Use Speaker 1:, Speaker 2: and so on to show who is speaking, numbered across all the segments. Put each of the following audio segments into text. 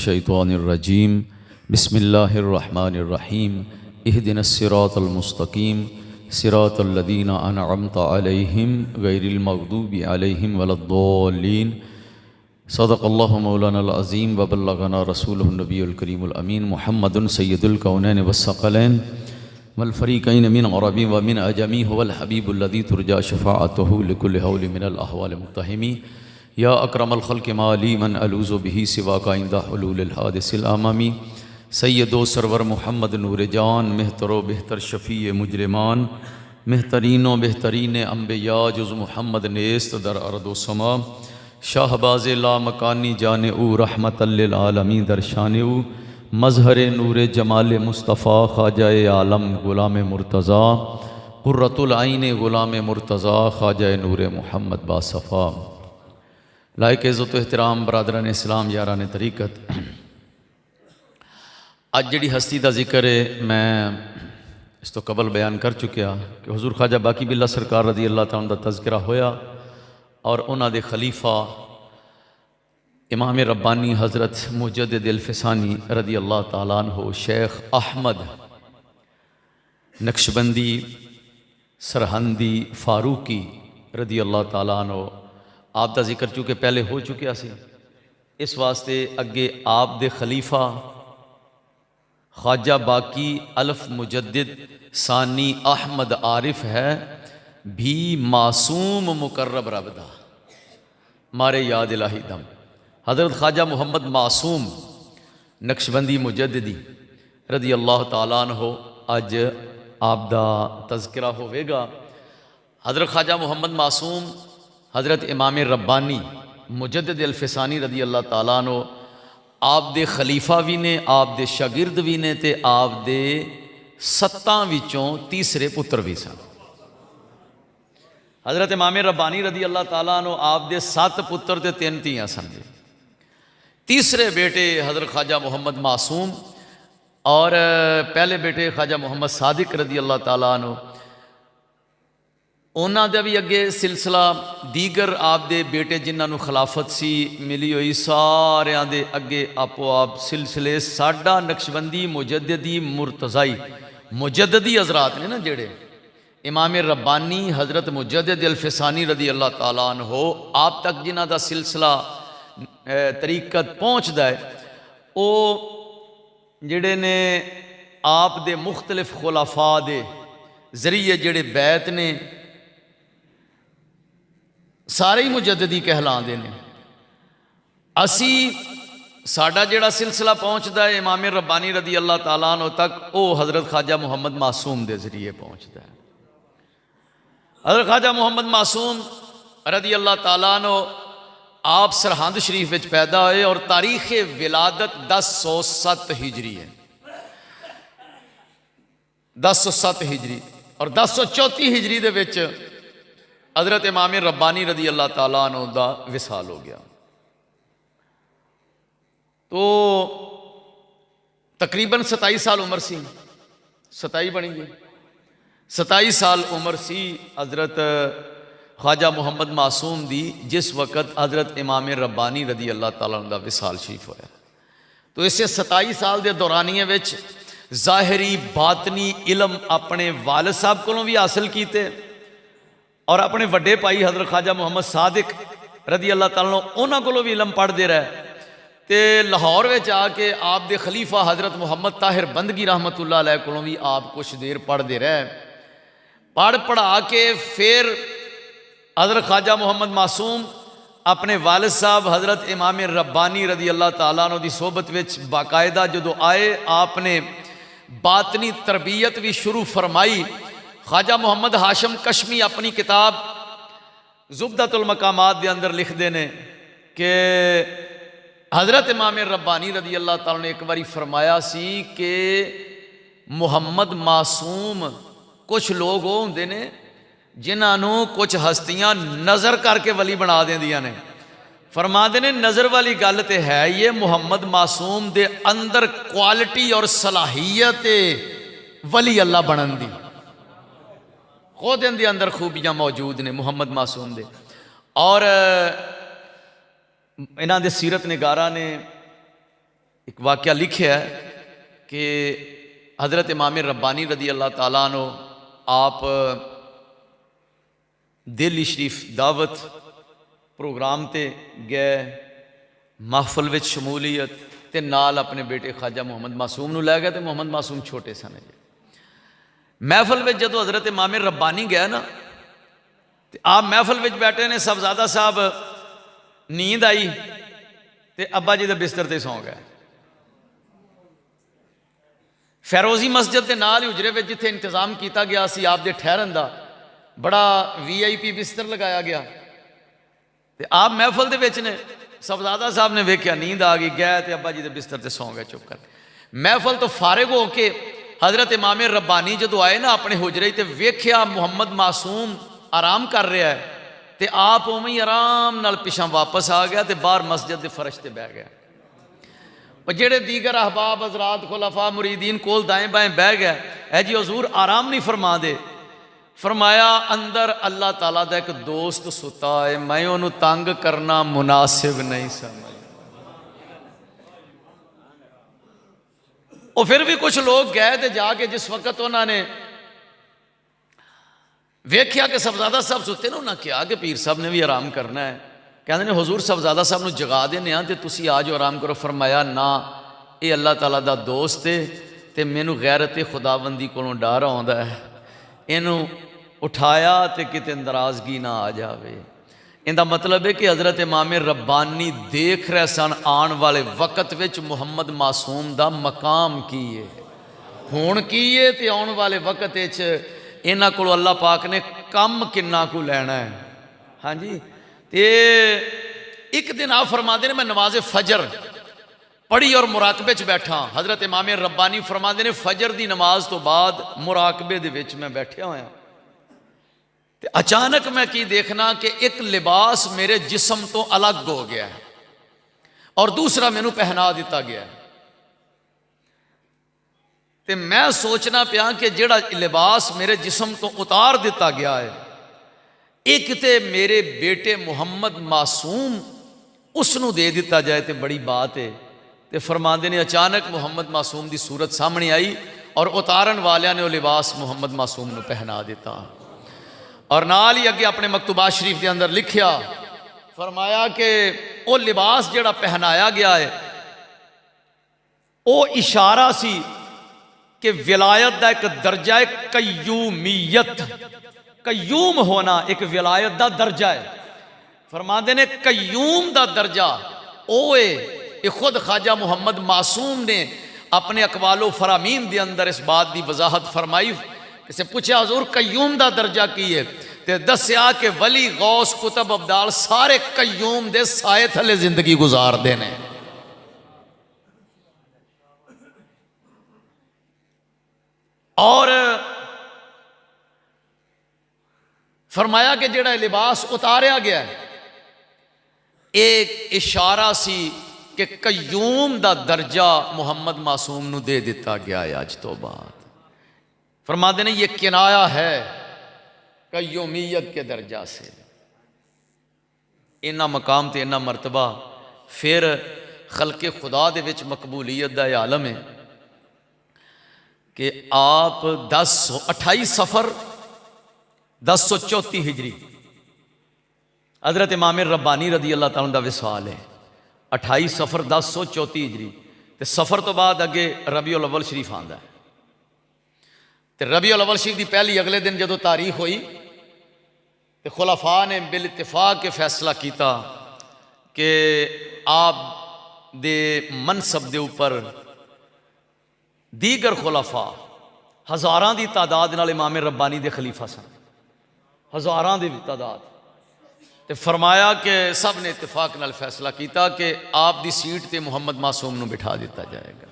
Speaker 1: मिनश्शैतानिर्रजीम बिस्मिल्लाहिर्रहमानिर्रहीम इहदिनस्सिरातल मुस्तकीम सिरातल्लज़ीना अनअमत अलैहिम गैरिल मग़दूबि अलैहिम वलद्दॉल्लीन। सदक़ल्लाहु मौलानाल अज़ीम व बल्लगना रसूलुहुन नबियुल करीमुल अमीन मुहम्मदुन सय्यदुल कौनैन वस्सक़लैन वल फ़रीक़ैन मिन अरबी व मिन अजमी हुवल हबीबुल्लज़ी तुरजा शफ़ाअतुहु लिकुल्लि हौलि मिनल अहवाल मुत्तहिमी या अकरमल ख़ल्क़ि माली मन अलूज़ु बिही सिवाका इंदा हुलूलिल हादिसिल अमामी सैयदो सरवर मुहम्मद नूर जान मेहतरो बेहतर शफ़ी मुजरिमान मेहतरीनो बेहतरीन अम्बिया जुज़ मुहम्मद नेस्त दर अर्दो समा शाहबाज़ ला मकानी जाने ऊ रहमतल लिल आलमीन दरशाने ऊ मज़हर नूर जमाल मुस्तफ़ा ख्वाजाए आलम ग़ुलाम मुर्तज़ा क़ुर्रतुल आइन ग़ुलाम मुर्तज़ा ख्वाजाए नूर मुहम्मद बासफ़ा। लायक इज़्ज़त एहतराम बरादरान इस्लाम यारान तरीक़त, अज जिहड़ी हस्ती का जिक्र है मैं इस तो कबल बयान कर चुकिया कि हुज़ूर ख्वाजा बाकी बिल्ला सरकार रज़ी अल्लाह तआला दा तज़किरा होया और उन्हां दे खलीफा इमाम रब्बानी हज़रत मुजद्दिद अल-फ़सानी रज़ी अल्लाह तआला अन्हु शेख अहमद नक्शबंदी सरहंदी फारूकी रज़ी अल्लाह तआला अन्हु आप दा जिक्र चूँकि पहले हो चुकिया सी, इस वास्ते अगे आप दे खलीफा ख्वाजा बाकी अल्फ मुजद्दिद सानी अहमद आरिफ है भी मासूम मुकर्रब रबदा मारे याद इलाही दम हज़रत ख्वाजा मोहम्मद मासूम नक्शबंदी मुजद्दिदी रज़ी अल्लाह तआला अन्हु अज आप दा तज़किरा होवेगा। हज़रत ख्वाजा मोहम्मद मासूम हज़रत इमाम रब्बानी मुजद्दिद अल-फ़सानी रज़ी अल्लाह तआला अन्हु आप दे खलीफा भी ने, आप दे शागिर्द भी ने ते आप दे सत्तां विचों तीसरे पुत्र भी सन। हज़रत इमाम रब्बानी रज़ी अल्लाह तआला अन्हु आप दे 7 पुत्र ते 3 धीआं सन। तीसरे बेटे हज़रत ख्वाजा मोहम्मद मासूम और पहले बेटे ख्वाजा मोहम्मद सादिक रज़ी अल्लाह तआला अन्हु, उन्हां दा भी अगे सिलसिला दीगर आप दे बेटे जिन्होंने खिलाफत सी मिली हुई सारियां दे अगे आपो आप सिलसिले साडा नक्शबंदी मुजद्दिदी मुर्तज़ाई मुजद्दिदी हजरात ने ना जेड़े इमाम रब्बानी हज़रत मुजद्दिद अल-फ़सानी रज़ी अल्लाह तआला अन्हु आप तक जिन्हां दा सिलसिला तरीक़त पहुँचदा है, वो जेड़े ने आप दे मुख्तलिफ खुलाफा दे जरिए जेड़े बैत ने सारे ही मुजद्दिदी कहलाते हैं। असी साडा जेड़ा सिलसिला पहुँचता है इमाम रब्बानी रज़ी अल्लाह तआला अन्हु तक, वो हज़रत ख्वाजा मोहम्मद मासूम के जरिए पहुँचता है। हज़रत ख्वाजा मोहम्मद मासूम रज़ी अल्लाह तआला अन्हु आप सरहंद शरीफ में पैदा हुए और तारीख़ विलादत 1007 हिजरी है, 1007 हिजरी और 1034 हिजरी दे विच हज़रत इमाम रब्बानी रज़ी अल्लाह तआला अन्हु दा विसाल हो गया। तो तकरीबन 27 साल उम्र सी, 27 बनी गई, 27 साल उम्र सी हज़रत ख्वाजा मोहम्मद मासूम दी जिस वक़्त हज़रत इमाम रब्बानी रज़ी अल्लाह तआला अन्हु दा विसाल शरीफ होया। तो इसे 27 साल के दौरानिए विच ज़ाहिरी बातनी इलम अपने वालिद साहब कोलों भी हासिल कीते और अपने वड्डे भाई हज़रत ख्वाजा मोहम्मद सादिक रज़ी अल्लाह तआला उन्हां कोलों भी इलम पढ़ते रहे। तो लाहौर में आके आप दे खलीफा हज़रत मुहम्मद ताहिर बंदगी रहमतुल्लाह अलैह कोलों भी आप कुछ देर पढ़ते रहे। पढ़ पढ़ा के फिर हज़रत ख्वाजा मोहम्मद मासूम अपने वालिद साहब हज़रत इमाम रब्बानी रज़ी अल्लाह तआला अन्हु दी सोबत विच बाकायदा जदों आए, आपने बातनी तरबियत भी शुरू फरमाई। ख्वाजा मोहम्मद हाशिम कश्मी अपनी किताब ज़ुब्दतुल मकामात के अंदर लिखते हैं कि हज़रत इमाम रब्बानी रज़ी अल्लाह तआला ने एक बारी फरमाया सी कि मुहम्मद मासूम कुछ लोग वो होंदे ने जिन्होंने कुछ हस्तियां नज़र करके वली बना देंदियां ने। फरमाते ने नज़र वाली गल तो है ये मुहम्मद मासूम दे अंदर क्वालिटी और सलाहियत वली अल्लाह बनन दी, खुद इनके अंदर खूबियां मौजूद ने मुहम्मद मासूम दे। और इन्हां दे सीरत निगारा ने एक वाक़या लिखा है कि हज़रत इमाम रब्बानी रदी अल्लाह ताला अन्हु आप दिल्ली शरीफ दावत प्रोग्राम ते गए, महफल विच शमूलीयत ते नाल अपने बेटे ख्वाजा मुहम्मद मासूम नूं लै गए। तो मुहम्मद मासूम छोटे सन। महफल में जदों हज़रत इमाम रब्बानी गया ना, तो आप महफल में बैठे ने, साहबजादा साहब नींद आई तो अब्बा जी के बिस्तर से सौ गए। फैरोजी मस्जिद के नाल ही उजरे में जिथे इंतजाम किया गया सी आप दे ठहरन का, बड़ा VIP बिस्तर लगाया गया। तो आप महफल दे विच ने, साहबजादा साहब ने वेख्या नींद आ गई, गए तो अब्बा जी के बिस्तर से सौ गए चुप कर। महफल तो फारिग होके हज़रत इमाम रब्बानी जो आए ना अपने हुजरे, तो वेख्या मुहम्मद मासूम आराम कर रहा है, तो आप उवें ही आराम नाल पिछा वापस आ गया, तो बाहर मस्जिद के फर्श से बह गया। और जेड़े दीगर अहबाब हजरात खुलाफा मुरीदीन कोल दाएं बाएं बह गया, है जी हजूर आराम नहीं फरमा दे। फरमाया अंदर अल्लाह ताला दा एक दोस्त सुता है, मैं उन्होंने तंग करना मुनासिब नहीं समझ। और फिर भी कुछ लोग गए थे जाके, जिस वक्त उन्होंने वेख्या कि साहबजादा साहब सुते ने, उन्होंने कहा कि पीर साहब ने भी आराम करना है। कहते हैं हजूर साहबजादा साहब नूं जगा देने तो तुसी आ जाओ आराम करो। फरमाया ना, ये अल्लाह ताला दा दोस्त है, तो मैनू गैरत खुदाबंदी कोलों डर आउंदा है, इनू उठाया तो किते नाराजगी ना आ जाए। इनका मतलब है कि हज़रत इमाम रब्बानी देख रहे सन आने वाले वक्त विच मुहम्मद मासूम दा मकाम की है, हुण की है, तो आने वाले वक्त इन्हां कोलों अल्लाह पाक ने कम किन्ना को लैना है। हाँ जी, तो एक दिन आप फरमाते ने, मैं नमाज फजर पढ़ी और मुराकबे च बैठा। हज़रत इमाम रब्बानी फरमाते ने फजर की नमाज तो बाद मुराकबे दे विच मैं बैठा होया, तो अचानक मैं की देखना कि एक लिबास मेरे जिस्म तो अलग हो गया है और दूसरा मैनू पहना दिता गया है। तो मैं सोचना पिया कि जेड़ा लिबास मेरे जिस्म तो उतार दिता गया है, एक तो मेरे बेटे मुहम्मद मासूम उसनू दे दिता जाए तो बड़ी बात है। तो फरमाते ने अचानक मुहम्मद मासूम की सूरत सामने आई और उतारन वालियां ने वह लिबास मुहम्मद मासूम को पहना दिता। और नाल ही अगे अपने मकतूबा शरीफ के अंदर लिखिया, फरमाया कि वह लिबास जिहड़ा पहनाया गया है वह इशारा सी कि विलायत का एक दर्जा है, कय्यूमियत, कय्यूम होना एक विलायत का दर्जा है। फरमाते ने कय्यूम का दर्जा ओए, ये खुद ख्वाजा मुहम्मद मासूम ने अपने अकवालो फरामीन के अंदर इस बात की वजाहत फरमाई। किसी पूछा हजूर कय्यूम का दर्जा की है, तो दसिया कि वली गौस कुतब अब्दाल सारे कय्यूम दे साए थले जिंदगी गुजारते हैं। और फरमाया कि जेड़ा लिबास उतारिया गया एक इशारा सी कि कय्यूम दा दर्जा मुहम्मद मासूम नू दे दिता गया है अज तो बाद। फरमाते ने ये किनाया है कय्यूमियत के दर्जा से। इन्ना मकाम तो इन्ना मरतबा फिर खलके खुदा दे विच मकबूलियत दा आलम है कि आप 28 सफ़र 1034 हिजरी हज़रत इमाम रब्बानी रदी अल्लाह ताला दा विसाल है। 28 सफ़र 1034 हिजरी, तो सफ़र तो बाद अगे रबीउल अव्वल शरीफ आंदा है। तो रबीउल अव्वल शरीफ की पहली अगले दिन जो तारीख हुई तो खुलाफा ने बिल इत्तिफाक के फैसला किया कि आप दे मनसब के उपर दीगर खुलाफा हज़ारां की तादाद नाल इमाम रब्बानी के खलीफा सन, हज़ारां की तादाद। तो फरमाया कि सब ने इत्तिफाक नाल फैसला किया कि आप दी सीट ते मुहम्मद मासूम नूं बिठा दिता जाएगा।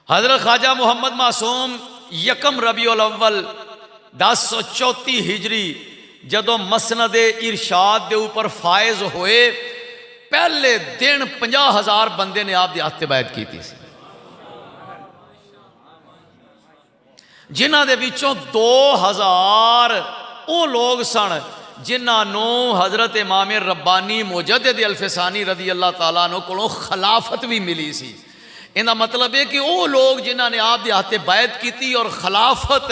Speaker 1: हज़रत ख्वाजा मुहम्मद मासूम यकम रबीउल अव्वल 1034 हिजरी जदों मसनद इरशाद के ऊपर फायज होए, पहले दिन 50,000 बंदे ने आप दी हत्ते बैत की थी, जिन्हां दे विचों 2000 वो लोग सन जिन्होंने हज़रत इमाम रब्बानी मुजद्दिद अल-फ़सानी रदी अल्लाह तआला अन्हु कोलों खिलाफत भी मिली सी। इहदा मतलब है कि वो लोग जिन्होंने आप दे हाथे बैत की और खिलाफत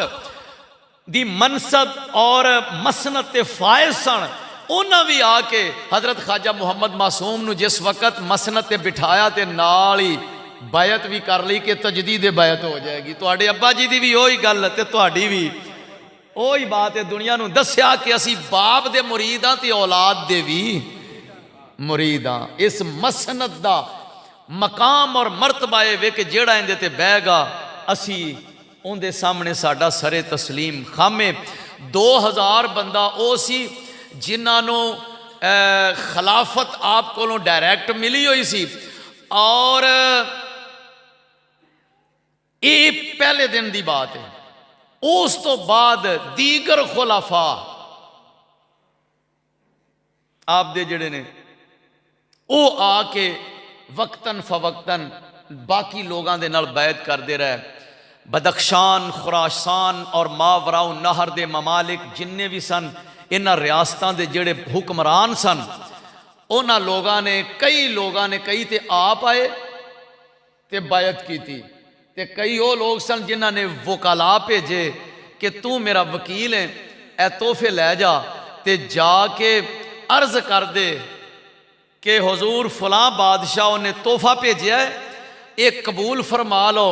Speaker 1: दी मनसब और मसनत ते फायज सन, उन्हें भी आके हज़रत ख्वाजा मुहम्मद मासूम नूं जिस वक़्त मसनत ते बिठाया तो नाल ही बैत भी कर ली कि तजदीद बैत हो जाएगी। तुहाडे अब्बा जी की भी वही गल ते तुहाडी भी वही बात है। दुनिया नूं दस्या कि असी बाप दे मुरीद हाँ ते औलाद दे भी मुरीद हाँ। इस मसनत दा मकाम और मरतबा वे कि जेड़ा इहदे ते बहगा असी उनके सामने साडा सरे तस्लीम खामे। 2000 बंदा वो सी जिन्हों खिलाफत आप को डायरैक्ट मिली हुई सी और ये पहले दिन की बात है। उस तो बाद दीगर खुलाफा आप दे जड़े ने वो आके वक्तन फवक्तन बाकी लोगों के नाल बैत करते रहे। बदख्शान, खुरासान और मावराउ नहर दे ममालिक जिन्ने भी सन, इन्हां रियासतां दे जेड़े हुक्मरान सन, उन्हां लोगों ने कई ते आप आए ते बैत की थी, ते कई वो लोग सन जिन्हां ने वकाला भेजे कि तू मेरा वकील है, ए तोहफे लै जा ते जाके अर्ज कर दे कि हुजूर फलां बादशाह ने तोहफा भेजा है, ये कबूल फरमा लो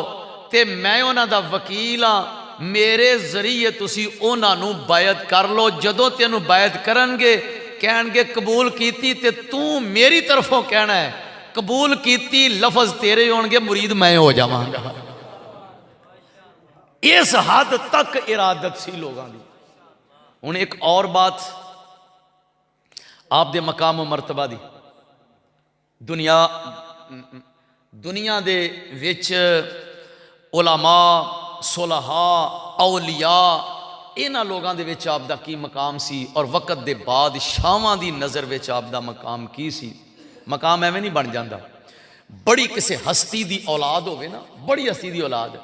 Speaker 1: ते मैं उन्हां दा वकील हाँ, मेरे जरिए तुसी उन्हां नूं बैत कर लो। जदों तेनू बैत करनगे कहणगे कबूल कीती ते तू मेरी तरफों कहना है कबूल कीती, लफज तेरे होणगे, मुरीद मैं हो जावांगा। इस हद तक इरादत सी लोगों की। हुण एक और बात आप दे मकाम मरतबा दी, दुनिया दे विच उलमा, सुलहा, औलिया, इन्हां लोगों दे विच आप दा की मकाम सी और वक़्त दे बादशाहां दी नज़र विच आप दा मकाम की सी। मकाम एवें नहीं बन जाता। बड़ी किसी हस्ती दी औलाद होवे ना, बड़ी हस्ती दी औलाद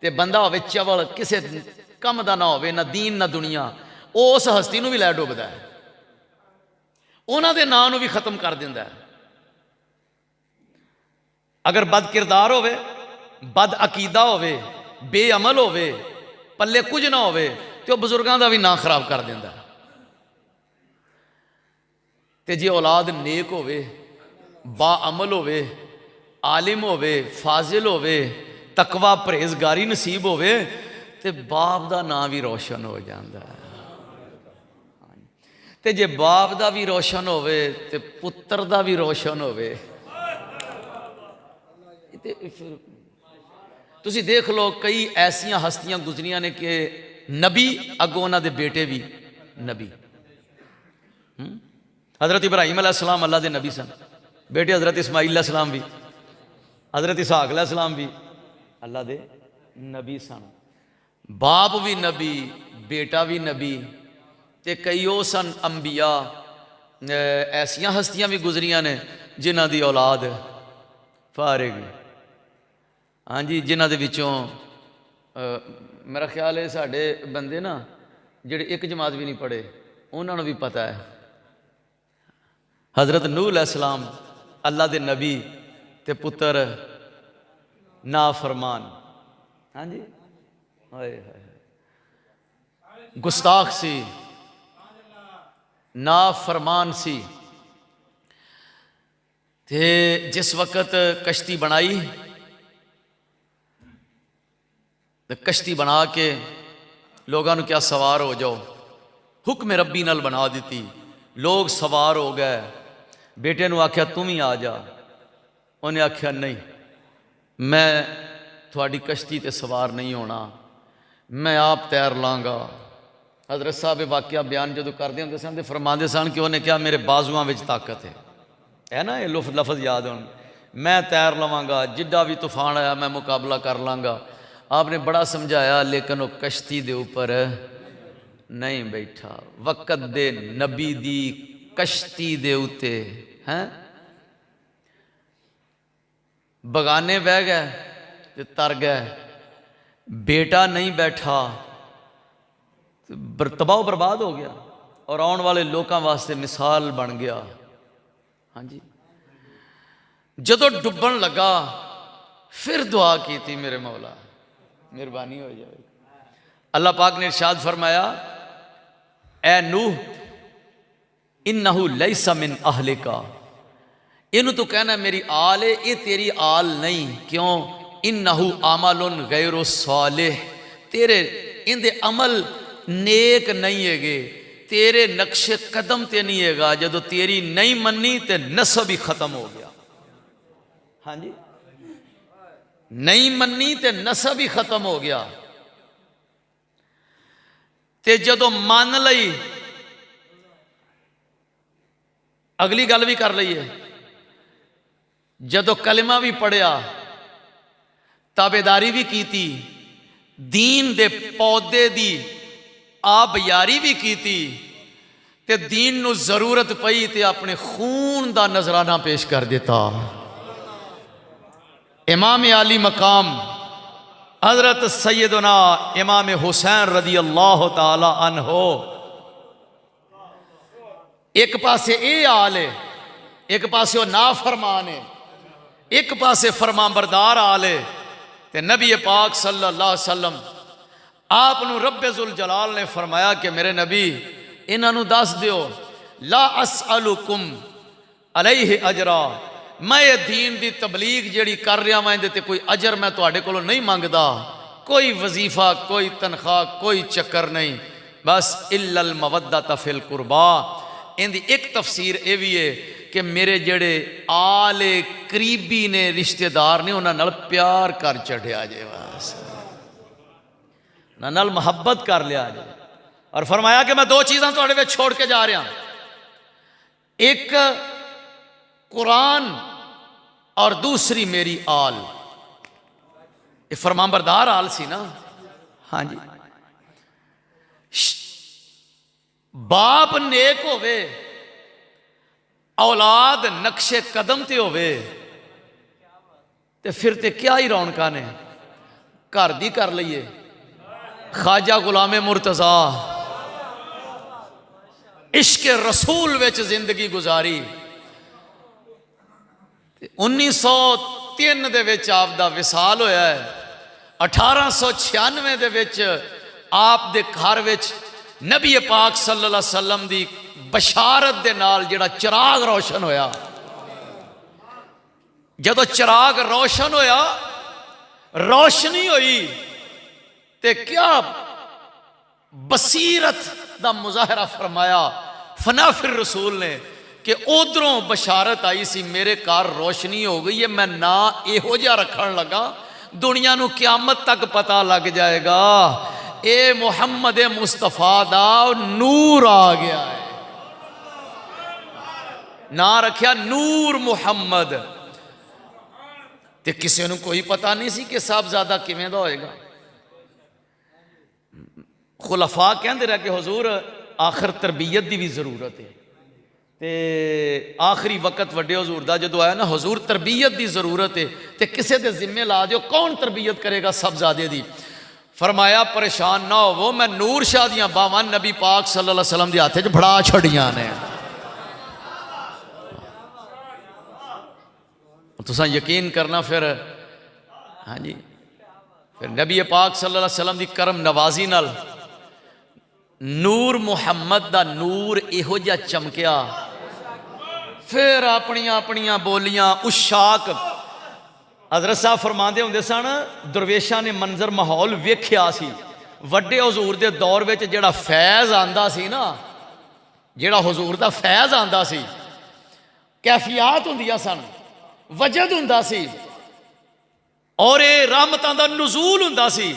Speaker 1: ते बंदा होवे चवल, किसी कम दा ना होवे, ना दीन ना दुनिया, उस हस्ती नूं भी लै डुबदा है, उन्हां दे नां नूं भी खत्म कर दिंदा है। अगर बद किरदार होवे, बद अकीदा होवे, बेअमल होवे, पल्ले कुछ ना होवे तो बुजुर्गों का भी नां खराब कर दिंदा। ते जे औलाद नेक होवे, बाअमल होवे, आलिम होवे, फाजिल होवे, तकवा परहेजगारी नसीब होवे ते बाप दा नां भी रोशन हो जाता है। ते जे बाप दा भी रोशन होवे ते पुत्र दा भी रोशन होवे। तुसी देख लो कई ऐसियां हस्तियां गुजरियां ने कि नबी अगों उन्हां दे बेटे भी नबी। हज़रत इब्राहीम अलैहिस्सलाम अल्लाह दे नबी सन, बेटे हज़रत इस्माईल अलैहिस्सलाम भी, हज़रत इसहाक अलैहिस्सलाम भी अल्लाह दे नबी सन। बाप भी नबी, बेटा भी नबी, ते कई वो सन अंबिया, ऐसियां हस्तियां भी गुजरियां ने जिन्हां दी औलाद फारिग। हाँ जी, जिन्हां दे विचों मेरा ख्याल है साढ़े बंदे ना जिहड़े एक जमात भी नहीं पढ़े उन्होंने भी पता है। हज़रत नूह अलैहिस्सलाम अल्लाह दे नबी ते पुत्र नाफरमान। हाँ जी, हाय हाय, गुस्ताख सी, नाफरमान सी। ते जिस वक़्त कश्ती बनाई तो कश्ती बना के लोगों को क्या सवार हो जाओ, हुक्म रब्बी नाल बना दी, लोग सवार हो गए। बेटे नूं आख्या तुम ही आ जा, उन्हें आख्या नहीं मैं थोड़ी कश्ती ते सवार नहीं होना, मैं आप तैर लाँगा। हज़रत साहब वाकया बयान जो करते होंगे सन तो फरमाते सन कि उन्हें क्या मेरे बाजुआं में ताकत है ना, ये लफज याद हो, मैं तैर लवांगा, जिड्डा भी तूफान आया मैं मुकाबला कर लाँगा। आपने बड़ा समझाया लेकिन वो कश्ती दे ऊपर नहीं बैठा। वक़्त दे नबी दी कश्ती दे उते हैं बगाने बह गए ते तर गए, बेटा नहीं बैठा तो तबाह बर्बाद हो गया। और आने वाले लोगों वास्ते मिसाल बन गया। हाँ जी, जदों डुबन लगा फिर दुआ की थी, मेरे मौला मेहरबानी हो जाए। अल्लाह पाक ने इरशाद फरमाया, ए नूह इन्नहु लैसा मिन अहलिका, इनू तो कहना मेरी आल है, ये तेरी आल नहीं। क्यों? इन्नहु अमलुन गैरु सालिह, तेरे इंदे अमल नेक नहीं है, तेरे नक्शे कदम ते नहीं है। जदों तेरी नहीं मन्नी तो नसब ही खत्म हो गया। हाँ जी, नहीं मन्नी तो नसब ही खत्म हो गया। ते जदों मान लई, अगली गल भी कर लई है, जदों कलमा भी पढ़िया, ताबेदारी भी की, दीन दे पौधे दी आप यारी भी की, ते दीन नू जरूरत पई ते अपने खून दा नजराना पेश कर दिता। इमाम आली मकाम हजरत सैयदना इमाम हुसैन रदी अल्लाह ताला अन्हो, एक पासे ये आल है, एक पासे ना फरमान है, एक पासे फरमाबरदार आल है। ते नबी पाक सल्लल्लाहु अलैहि वसल्लम आप रब्बे जुल जलाल ने फरमाया कि मेरे नबी इन्हों दस दियो, ला असअलुकुम अलैहि अजरा, मैं ये दीन दी तबलीग जेड़ी कर रहा मैं इहदे ते कोई अजर मैं तुहाडे कोलों नहीं मंगदा, कोई वजीफा, कोई तनख्वाह, कोई चक्कर नहीं, बस इल्लल मवद्दत फिल कुर्बा। इनकी एक तफसीर यह भी है कि मेरे जेड़े आले करीबी ने, रिश्तेदार ने, उन्होंने नाल प्यार कर चढ़िया जे, बस नाल मुहब्बत कर लिया जे। और फरमाया कि मैं दो चीज़ां तुहाडे विच छोड़ के जा रहा, एक कुरान और दूसरी मेरी आल। ये फरमाबरदार आल सी ना। हाँ जी, बाप नेक होवे, औलाद नक्शे कदम ते होवे, ते फिर ते क्या ही रौनकां ने। घर दी कर लईए, ख्वाजा गुलामे मुर्तजा इश्क रसूल विच जिंदगी गुजारी। 1903 दे विच आप दा विसाल होया है। 1896 दे विच आप दे घर विच नबी पाक सल्लल्लाहु अलैहि वसल्लम दी बशारत दे नाल जिहड़ा चिराग रोशन होया। जदों चिराग रोशन होया, रोशनी हुई, ते क्या बसीरत दा मुजाहरा फरमाया फनाफिर रसूल ने कि उधरों बशारत आई सी, मेरे घर रोशनी हो गई है, मैं ना इहो जिहा रखन लगा दुनिया नू क़यामत तक पता लग जाएगा ए मुहम्मद मुस्तफा दा नूर आ गया है। ना रखिया नूर मुहम्मद, ते किसी नू कोई पता नहीं सी कि साहबजादा किवें दा होएगा। खुलफा कहते रहे कि हुजूर आखिर तरबीयत की भी जरूरत है, ते आखिरी वक्त वड्डे हजूर का जो आया ना, हजूर तरबीयत की जरूरत है, तो किसी के जिम्मे ला दो, कौन तरबीयत करेगा साहबजादे की। फरमाया परेशान ना हो, मैं नूर शाह दियां बावां नबी पाक सल्लल्लाहु अलैहि वसल्लम के हाथ च फड़ा छड़ियां ने। तुसां यकीन करना फिर। हाँ जी, फिर नबी पाक सल्लल्लाहु अलैहि वसल्लम की करम नवाजी नाल नूर मुहम्मद दा नूर इहो जिहा चमकिया। फिर अपनियां अपनियां बोलियां उशाक हजरत साहब फरमाते होंदे सन, दरवेशां ने मंजर माहौल वेख्या सी। वड्डे हजूर के दौर में जिहड़ा फैज़ आंदा सी ना, जिहड़ा हजूर का फैज़ आंदा सी, कैफियात हुंदियां सन, वजद हुंदा सी, और ये रहमतां दा नुज़ूल हुंदा सी।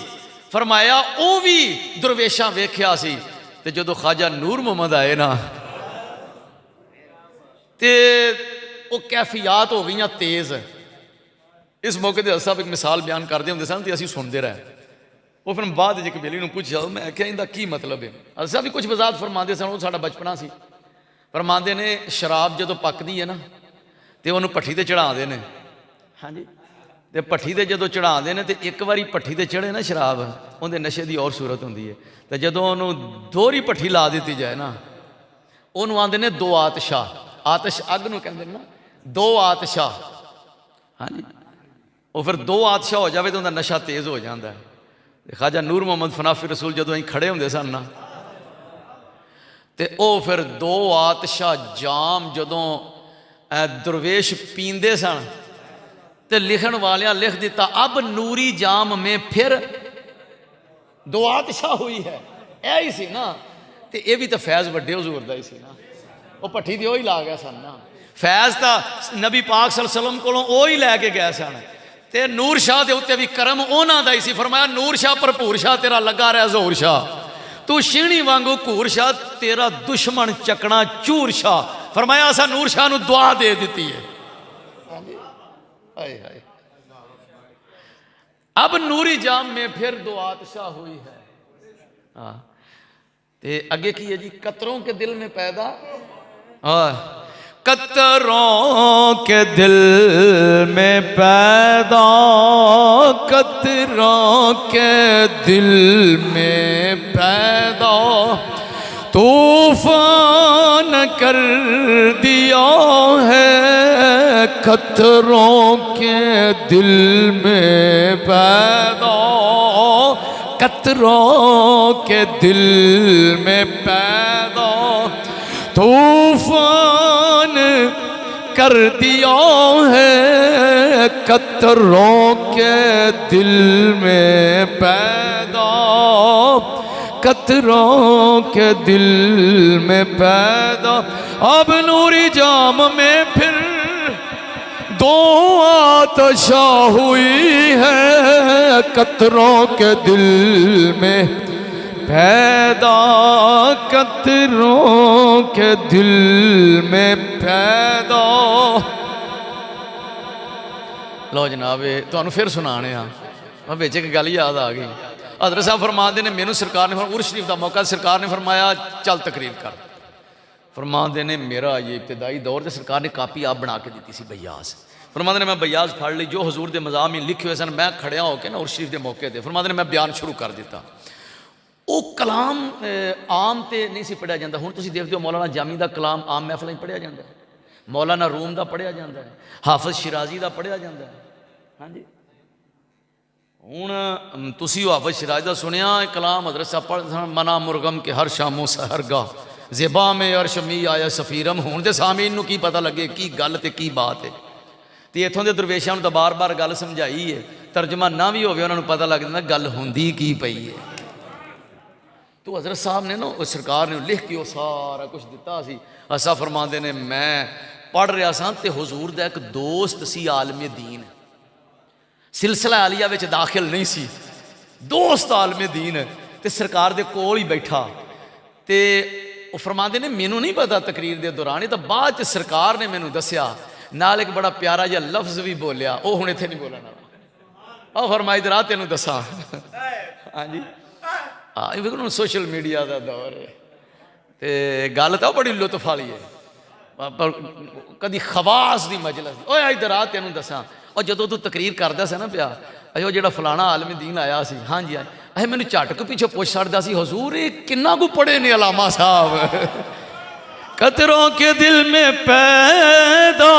Speaker 1: फरमाया वो भी दरवेशां वेख्या सी। ते जदों ख्वाजा नूर मुहम्मद आए ना, ते वो कैफियात हो गई तेज़। इस मौके पर साहब एक मिसाल बयान करते होंगे सन, तो असीं सुनते रहे। वो फिर बाद एक बेली पूछा, मैं क्या इनका की मतलब है। असा भी कुछ वजाहत फरमाते सन, वो साडा बचपना सी। फरमाते ने शराब जदों पकदी है ना, तो उन्होंने भट्ठी ते चढ़ाते हैं। हाँ जी, तो भट्ठी ते जदों चढ़ाते हैं, तो एक बारी भट्ठी ते चढ़े ना शराब, उनके नशे की और सूरत होंदी है। तो जदों उन्होंने दोहरी भट्ठी ला दी जाए ना, ਉਹਨੂੰ ਆਂਦੇ ਨੇ ਦੋ ਆਤਸ਼ਾਹ, ਆਤਸ਼ ਅੱਗ ਨੂੰ ਕਹਿੰਦੇ ਨੇ ਨਾ, ਦੋ ਆਤਸ਼ਾਹ। ਹਾਂਜੀ, ਉਹ ਫਿਰ ਦੋ ਆਤਸ਼ਾਹ ਹੋ ਜਾਵੇ ਤਾਂ ਉਹਦਾ ਨਸ਼ਾ ਤੇਜ਼ ਹੋ ਜਾਂਦਾ। ਖਾਜਾ ਨੂਰ ਮੁਹੰਮਦ ਫਨਾਫੀ ਰਸੂਲ ਜਦੋਂ ਅਸੀਂ ਖੜੇ ਹੁੰਦੇ ਸਨ ਨਾ, ਤੇ ਉਹ ਫਿਰ ਦੋ ਆਤਸ਼ਾਹ ਜਾਮ ਜਦੋਂ ਦਰਵੇਸ਼ ਪੀਂਦੇ ਸਨ ਤੇ ਲਿਖਣ ਵਾਲਿਆਂ ਲਿਖ ਦਿੱਤਾ, ਅਬ ਨੂਰੀ ਜਾਮ ਮੇ ਫਿਰ ਦੋ ਆਤਸ਼ਾਹ ਹੋਈ ਹੈ। ਇਹ ਹੀ ਸੀ ਨਾ, ਤੇ ਇਹ ਵੀ ਤਾਂ ਫੈਜ਼ ਵੱਡੇ ਹਜ਼ੂਰ ਦਾ ਹੀ ਸੀ ਨਾ, ਉਹ ਭੱਠੀ ਤੇ ਉਹ ਹੀ ਲਾ ਗਿਆ ਸਨ ਨਾ। ਫੈਜ਼ ਤਾਂ ਨਬੀ ਪਾਕ ਸੱਲੱਲਾਹੁ ਅਲੈहि ਵਸੱਲਮ ਕੋਲੋਂ ਉਹ ਹੀ ਲੈ ਕੇ ਗਏ ਸਨ, ਤੇ ਨੂਰ ਸ਼ਾਹ ਦੇ ਉੱਤੇ ਵੀ ਕਰਮ ਉਹਨਾਂ ਦਾ ਹੀ ਸੀ। ਫਰਮਾਇਆ ਨੂਰ ਸ਼ਾਹ ਭਰਪੂਰ ਸ਼ਾਹ ਤੇਰਾ ਲੱਗਾ ਰਿਹਾ ਜ਼ੋਰ ਸ਼ਾਹ, ਤੂੰ ਛੀਣੀ ਵਾਂਗੂ ਘੂਰ ਸ਼ਾਹ ਤੇਰਾ ਦੁਸ਼ਮਣ ਚੱਕਣਾ ਚੂਰ ਸ਼ਾਹ। फरमाया असा नूर शाह ਨੂੰ दुआ दे दी है। हाय हाय, अब नूरी जाम में फिर दो आतशा हुई है। हाँ, ते अगे की है जी, कतरों के दिल में पैदा, कतरों के दिल में पैदा, कतरों के दिल में पैदा, तूफान कर दिया है कतरों के दिल में पैदा, कतरों के दिल में पैदा, तूफान कर दिया है कतरों के दिल में पैदा, कतरों के दिल में पैदा। अब नूरी जाम में फिर दो आतशा हुई है कतरों के दिल में पैदा, कतरों के दिल में पैदा। लो जनाब, तुहानू फिर सुनाने आ, बिच एक गल याद आ गई। हज़रत साहब फरमाते ने, मैनू सरकार ने उर्स शरीफ का मौका, सरकार ने फरमाया चल तकरीर कर। फरमाते ने मेरा ये इब्तदाई दौर से सरकार ने कापी आप बना के दी सी बयास। फरमाते ने मैं बयास फड़ ली, जो हजूर के मज़ामी लिखे हुए सन, मैं खड़िया होकर ना उर्स शरीफ के मौके पर, फरमाते ने मैं बयान शुरू कर दिता। वो कलाम आम तो नहीं सी पढ़िया जाता। हुण तुसीं देखदे हो मौलाना जामी का कलाम आम महफिलों पढ़िया जाता है, मौलाना रूम का पढ़िया जाता है, हाफिज शिराजी का पढ़िया जाता है। हाँ जी, हूँ तुसी हाफिज शिराजी का सुनिया कलाम हज़रत साहब पढ़, मना मुरगम के हर शामों सहरगा ज़ेबा में अर्श मी आया सफ़ीरम। हूँ तो सामीन नूं की पता लगे की गल ते की बात है। तो इत्थों के दरवेशों तो बार बार गल समझाई है, तर्जमा ना भी होवे उन्होंने पता लग जाता गल हुंदी की पई है। तो हज़रत साहब ने ना सरकार ने लिख के सारा कुछ दिता सी। असा फरमाते ने मैं पढ़ रहा सा तो हुजूर दा एक दोस्त सी आलमे दीन, सिलसिला आलिया विच दाखिल नहीं सी, दोस्त आलमे दीन, ते सरकार दे कोल ही बैठा। ते वो फरमाते ने मैनू नहीं पता तकरीर दे दौरान, तो बाद सरकार ने मैनू दसिया, नाल एक बड़ा प्यारा जिहा लफ्ज़ भी बोलिया, वो हुण इत्थे नहीं बोलना। आओ फरमाई दे राह तेनू दसा। हाँ जी, हाँ ये सोशल मीडिया का दौर है, तो गल तो बड़ी लुत्फ वाली है, पर कभी खवास की मजलिस ओ इधर आ तेनू दसा। और जो तू तकरीर करता सा ना पिया, अजो जो फलाना आलमी दीन आया सी, हाँ जी अहे मैंने झटक पीछे पुछ छड़ता सी, हजूर ये किन्ना को पढ़े ने अलामा साहब। कतरों के दिल में पैदा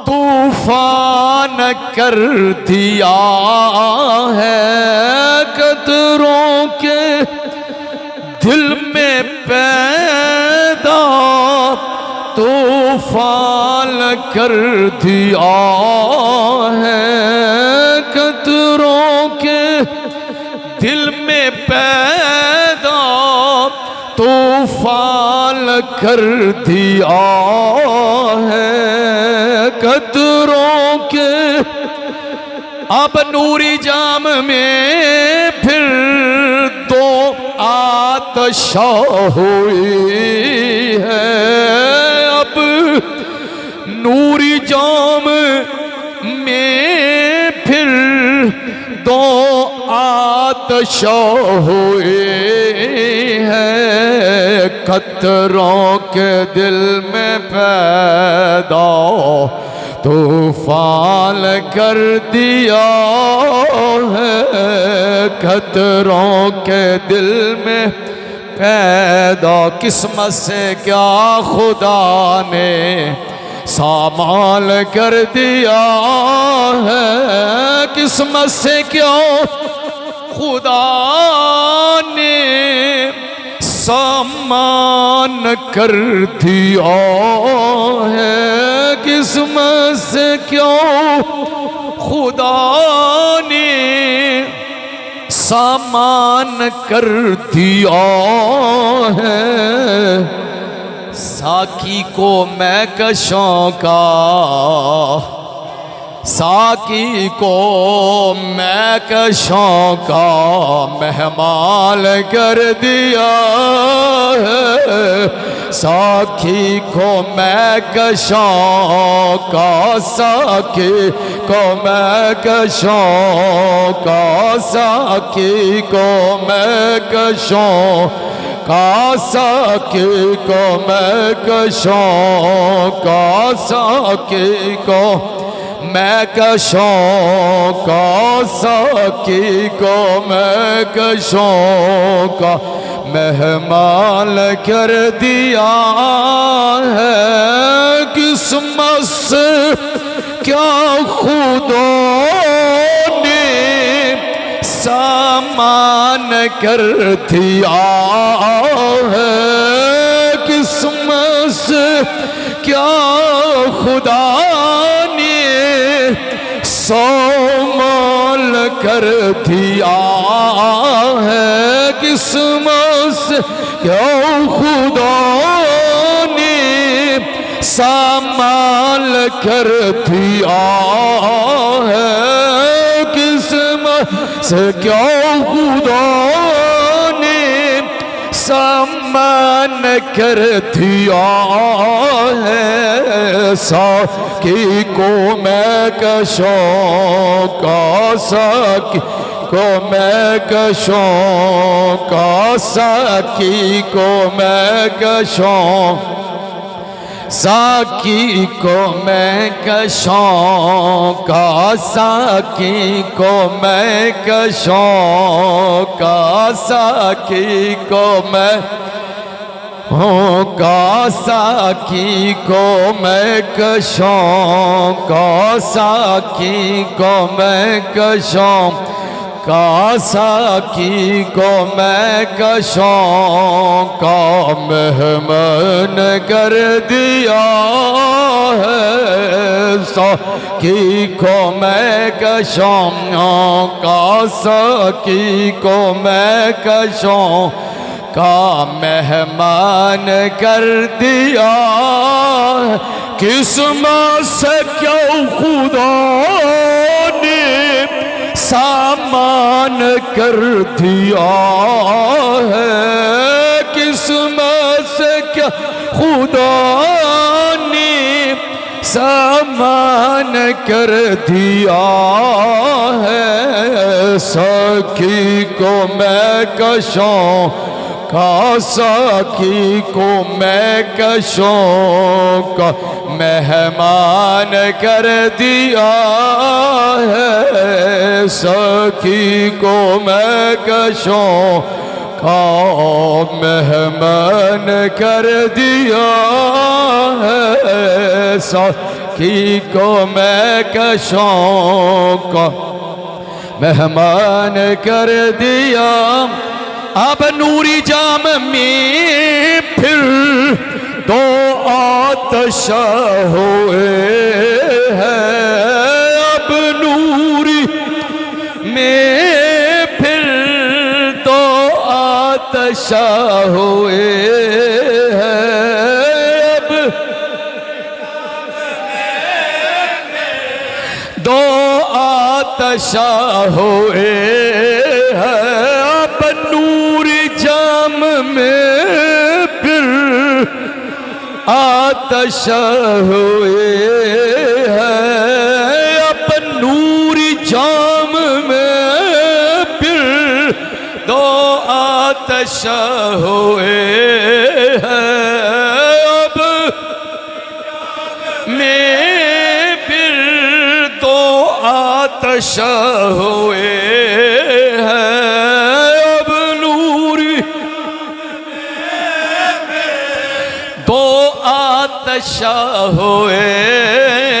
Speaker 1: तूफान कर दिया है, कतरों के दिल में पैदा तूफान कर दिया है, कतरों के दिल में पैदा तूफान कर दिया है, कतरों के। अब नूरी जाम में फिर दो आतशा हुई है, अब नूरी जाम में फिर दो आतशा हुई है, कतरों के दिल में पैदा तूफान कर दिया है, कतरों के दिल में
Speaker 2: पैदा, किस्मत से क्या खुदा ने सामाल कर दिया है, किस्मत से क्या खुदा ने सामान कर दिया है, किस्मत से क्यों खुदा ने सामान कर दिया है। साकी को मैं कशों का, साकी को मैं कशों का मेहमान कर दिया है। साकी को मैं कशों का, साकी को मैं कशों का, साकी को मैं कशों का, साकी को मैं कशों का, साकी को मैं कशों का, साकी को मैं कशों का मेहमान कर दिया है। किस्मत से क्या खुदा ने सामान कर दिया है, किस्मत से क्या खुदा सामान कर दिया है, किस्मत से क्यों खुदा ने सामान कर दिया है, किस्मत से क्यों खुदा ने सामान कर दिया है। साकी को मैं कशों का, साकी को मैं कशों का, साकी को मैं कशों, साकी को मैं कशों का, साकी को मैं कशों का, साकी को मैं का, साकी को मैं कशों का, साकी को मैं कशों का, साकी को मैं कशों का मेहमान कर दिया है। साकी को मैं कशों का, साकी को मैं कशों का मेहमान कर दिया। किस्मत से क्यों खुदा ने सामान कर दिया है, किस्मत से क्या खुदा ने सामान कर दिया है। साकी को मैं कशों का, साकी को मैं कशों का मेहमान कर दिया है। साकी को मैं कशों का मेहमान कर दिया है। साकी को मैं कशों का मेहमान कर दिया। अब नूरी जाम में फिर दो आतश हुए हैं। अब नूरी में फिर दो आतश हुए हैं। अब दो आतश हुए हैं। में फिर आतश हुए हैं। अपन नूरी जाम में फिर दो आतश हुए हैं। अब में फिर दो आतश हुए हैं। अब नूरी आतशा हुए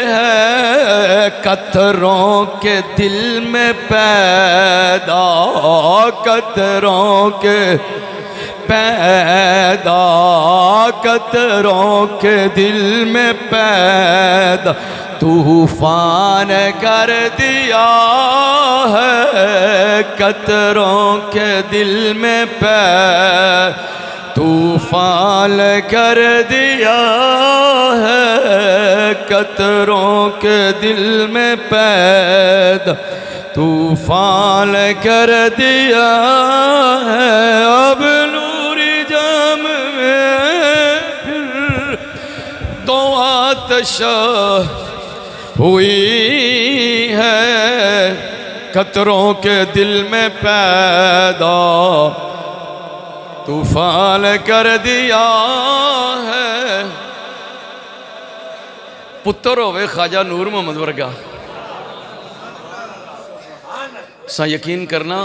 Speaker 2: हैं, कतरों के दिल में पैदा, कतरों के पैदा, कतरों के दिल में पैदा, तूफान कर दिया है, कतरों के दिल में पैदा, तूफान कर दिया है, कतरों के दिल में पैदा, तूफान कर दिया है। अब नूरी जाम में फिर दो आतश हुई है, कतरों के दिल में पैदा, तूफान कर दिया है। पुत्र होवे ख्वाजा नूर मोहम्मद वर्गा, सा यकीन करना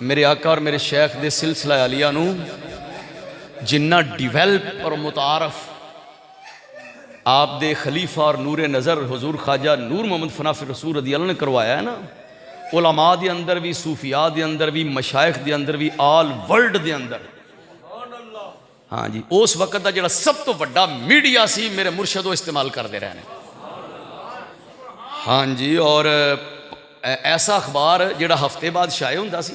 Speaker 2: मेरे आका और मेरे शेख दे सिलसिला आलिया नू जिन्ना डिवेल्प और मुतारफ आप दे खलीफा और नूर नज़र हुजूर ख्वाजा नूर मोहम्मद फनाफि रसूल रदी अल्लाह ने करवाया है ना, उलमा दे अंदर भी, सूफिया दे अंदर भी, मशाइख दे अंदर भी, ऑल वर्ल्ड दे अंदर। हाँ जी, उस वक्त का जो सब तो बड़ा मीडिया सी मेरे मुर्शद इस्तेमाल करते रहे। हाँ जी, और ऐसा अखबार जोड़ा हफ्ते बाद शाये होंदा सी,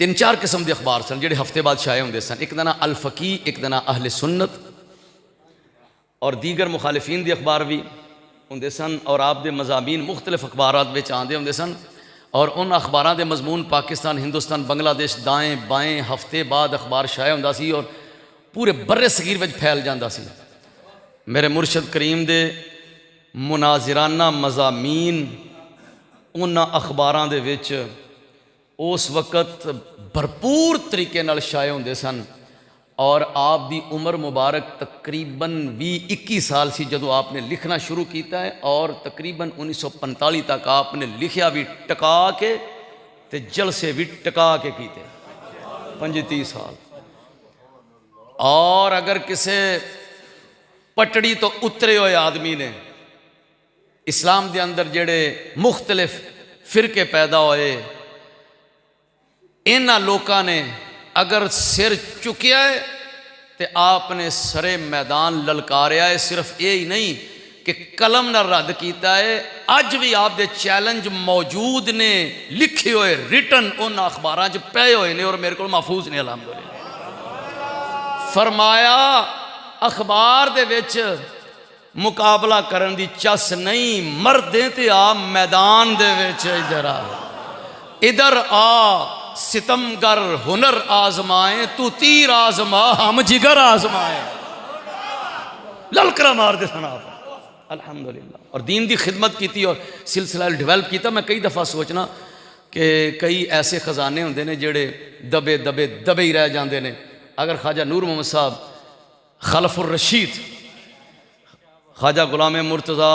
Speaker 2: 3-4 किस्म के अखबार सन जोड़े हफ्ते बाद शाये होंदे सन। एक दा नां अल फकी, एक दा नां अहले सुन्नत, और दीगर मुखालिफीन के अखबार भी होंदे सन, और आप दे मज़ामीन मुख्तलिफ अखबारात में आते होंदे सन। और उन अखबारों के मजमून पाकिस्तान, हिंदुस्तान, बांग्लादेश, दाएँ बाएँ हफ्ते बाद अखबार शाये होंदा सी और पूरे बर्रे सगीर में फैल जाता सी। मेरे मुर्शद करीम दे मुनाजिराना मज़ामीन उन्हां अखबारां दे विच उस वक़्त भरपूर तरीके नाल शाये होंदे सन। और आप दी उम्र मुबारक तकरीबन 20-21 साल सी जदों आपने लिखना शुरू किया है, और तकरीबन 1945 तक आपने लिखिया भी टका के ते जलसे भी टका के कीते, 35 साल। और अगर किसी पटड़ी तो उतरे हुए आदमी ने इस्लाम के अंदर जेड़े मुख्तलिफ फिरके पैदा होए, इन्हां लोकां ने अगर सिर चुकिया है तो आपने सरे मैदान ललकारिया है। सिर्फ ये ही नहीं कि कलम न रद्द किया है, अज भी आप दे चैलेंज मौजूद ने, लिखे हुए रिटन उन अखबारां च पे हुए ने और मेरे को महफूज ने। अलहमदुलिल्लाह फरमाया अखबार दे विच मुकाबला करन दी चस नहीं, मरदे ते आ मैदान दे विच, इधर आ सितमगर हुनर आजमाए, तू तीर आजमा हम जिगर आजमाए। ललकरा मार दे सना अल्हम्दुलिल्लाह। और दीन की खिदमत की और सिलसिला डिवेल्प किया। मैं कई दफ़ा सोचना कि कई ऐसे खजाने होंदे ने जेड़े दबे दबे दबे ही रह जाते हैं। अगर ख्वाजा नूर मोहम्मद साहब खलफुर रशीद ख्वाजा गुलाम मुर्तज़ा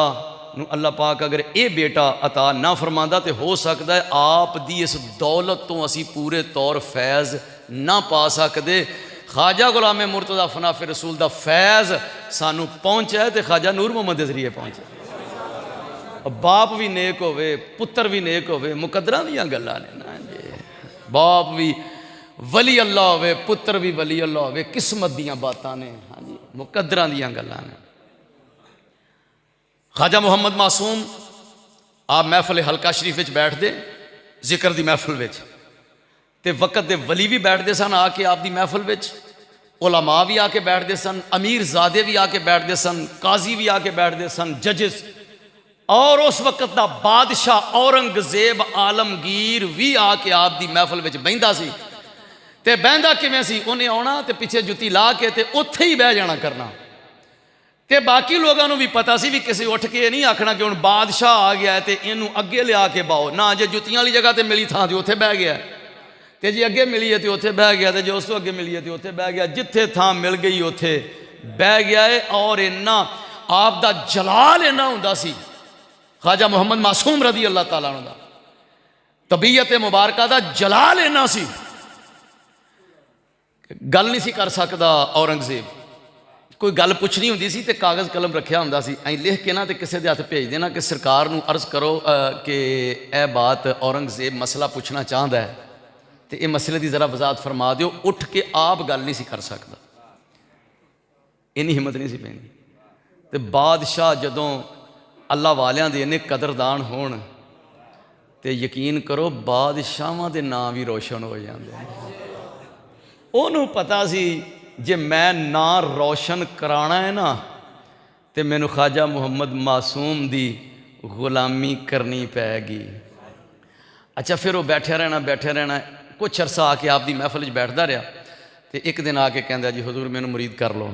Speaker 2: अल्लाह पाक अगर ये बेटा अता ना फरमांदा तो हो सकता है आप दी इस दौलत तो असी पूरे तौर फैज़ ना पा सकते। ख्वाजा गुलाम मुर्तज़ा फनाफे रसूल दा फैज़ सानू पहुँचा है तो ख्वाजा नूर मोहम्मद के जरिए पहुँचा। बाप भी नेक होवे, पुत्र भी नेक होवे, मुकद्दरां दीयां गल्लां ने ना जी। बाप भी वली अल्लाह होवे, पुत्र भी वली अल्लाह होवे, किस्मत दीयां बातां ने। हाँ जी, मुकद्दरां दीयां गल्लां ने। ख्वाजा मुहम्मद मासूम आप महफिल हल्का शरीफ विच बैठते, जिक्र दी महफिल विच, ते वक़्त दे वली भी बैठते सन आके आप दी महफिल विच, उलमा भी आके बैठते सन, अमीर ज़ादे भी आके बैठते सन, काजी भी आके बैठते सन, जजिस। और उस वक़्त दा बादशाह औरंगजेब आलमगीर भी आके आप दी महफिल विच बहिंदा सी। ते बहिंदा किवें सी, उन्हें आना ते पिछे जुत्ती ला के ते उत्थे ही बह जाना करना। ते बाकी लोगों को भी पता सी भी किसी उठ के नहीं आखना कि हुण बादशाह आ गया है तो इनू अगे लिया के बाओ ना। जे जुत्तियां वाली जगह ते मिली थां ते उत्थे बह गया, तो जे अगे मिली है तो उत्थे बह गया, तो जे उस तो अगे मिली है तो उत्थे बह गया। जिथे थां मिल गई उत्थे बह गया है। और इन्ना आप दा जलाल इन्ना हुंदा सी ख्वाजा मुहम्मद मासूम रदी अल्लाह तआला अन्हु दा, तबीयत मुबारका दा जलाल इन्ना सी, गल नहीं सी कर सकदा औरंगजेब। कोई गल पुछनी होंदी सी ते कागज़ कलम रखिया हुंदा सी, ऐं लिख के ना ते किसी दे हत्थ भेज देना कि सरकार नूं अर्ज़ करो कि यह बात औरंगजेब मसला पुछना चाहता है तो ये मसले की ज़रा वजाहत फरमा दिओ। उठ के आप गल नहीं सी कर सकदा, इन्नी हिम्मत नहीं सी पैंदी। ते बादशाह जदों अल्लाह वालियां दे इन्ने कदरदान होण ते यकीन करो बादशाहां दे नाम भी रोशन हो जांदे। उहनूं पता सी जे मैं ना रोशन कराना है ना तो मैनू ख्वाजा मुहम्मद मासूम दी गुलामी करनी पैगी। अच्छा फिर वो बैठे रहना कुछ अरसा आके आप दी महफिल बैठता रहा तो एक दिन आके कहंदा जी हुजूर मैनू मुरीद कर लो,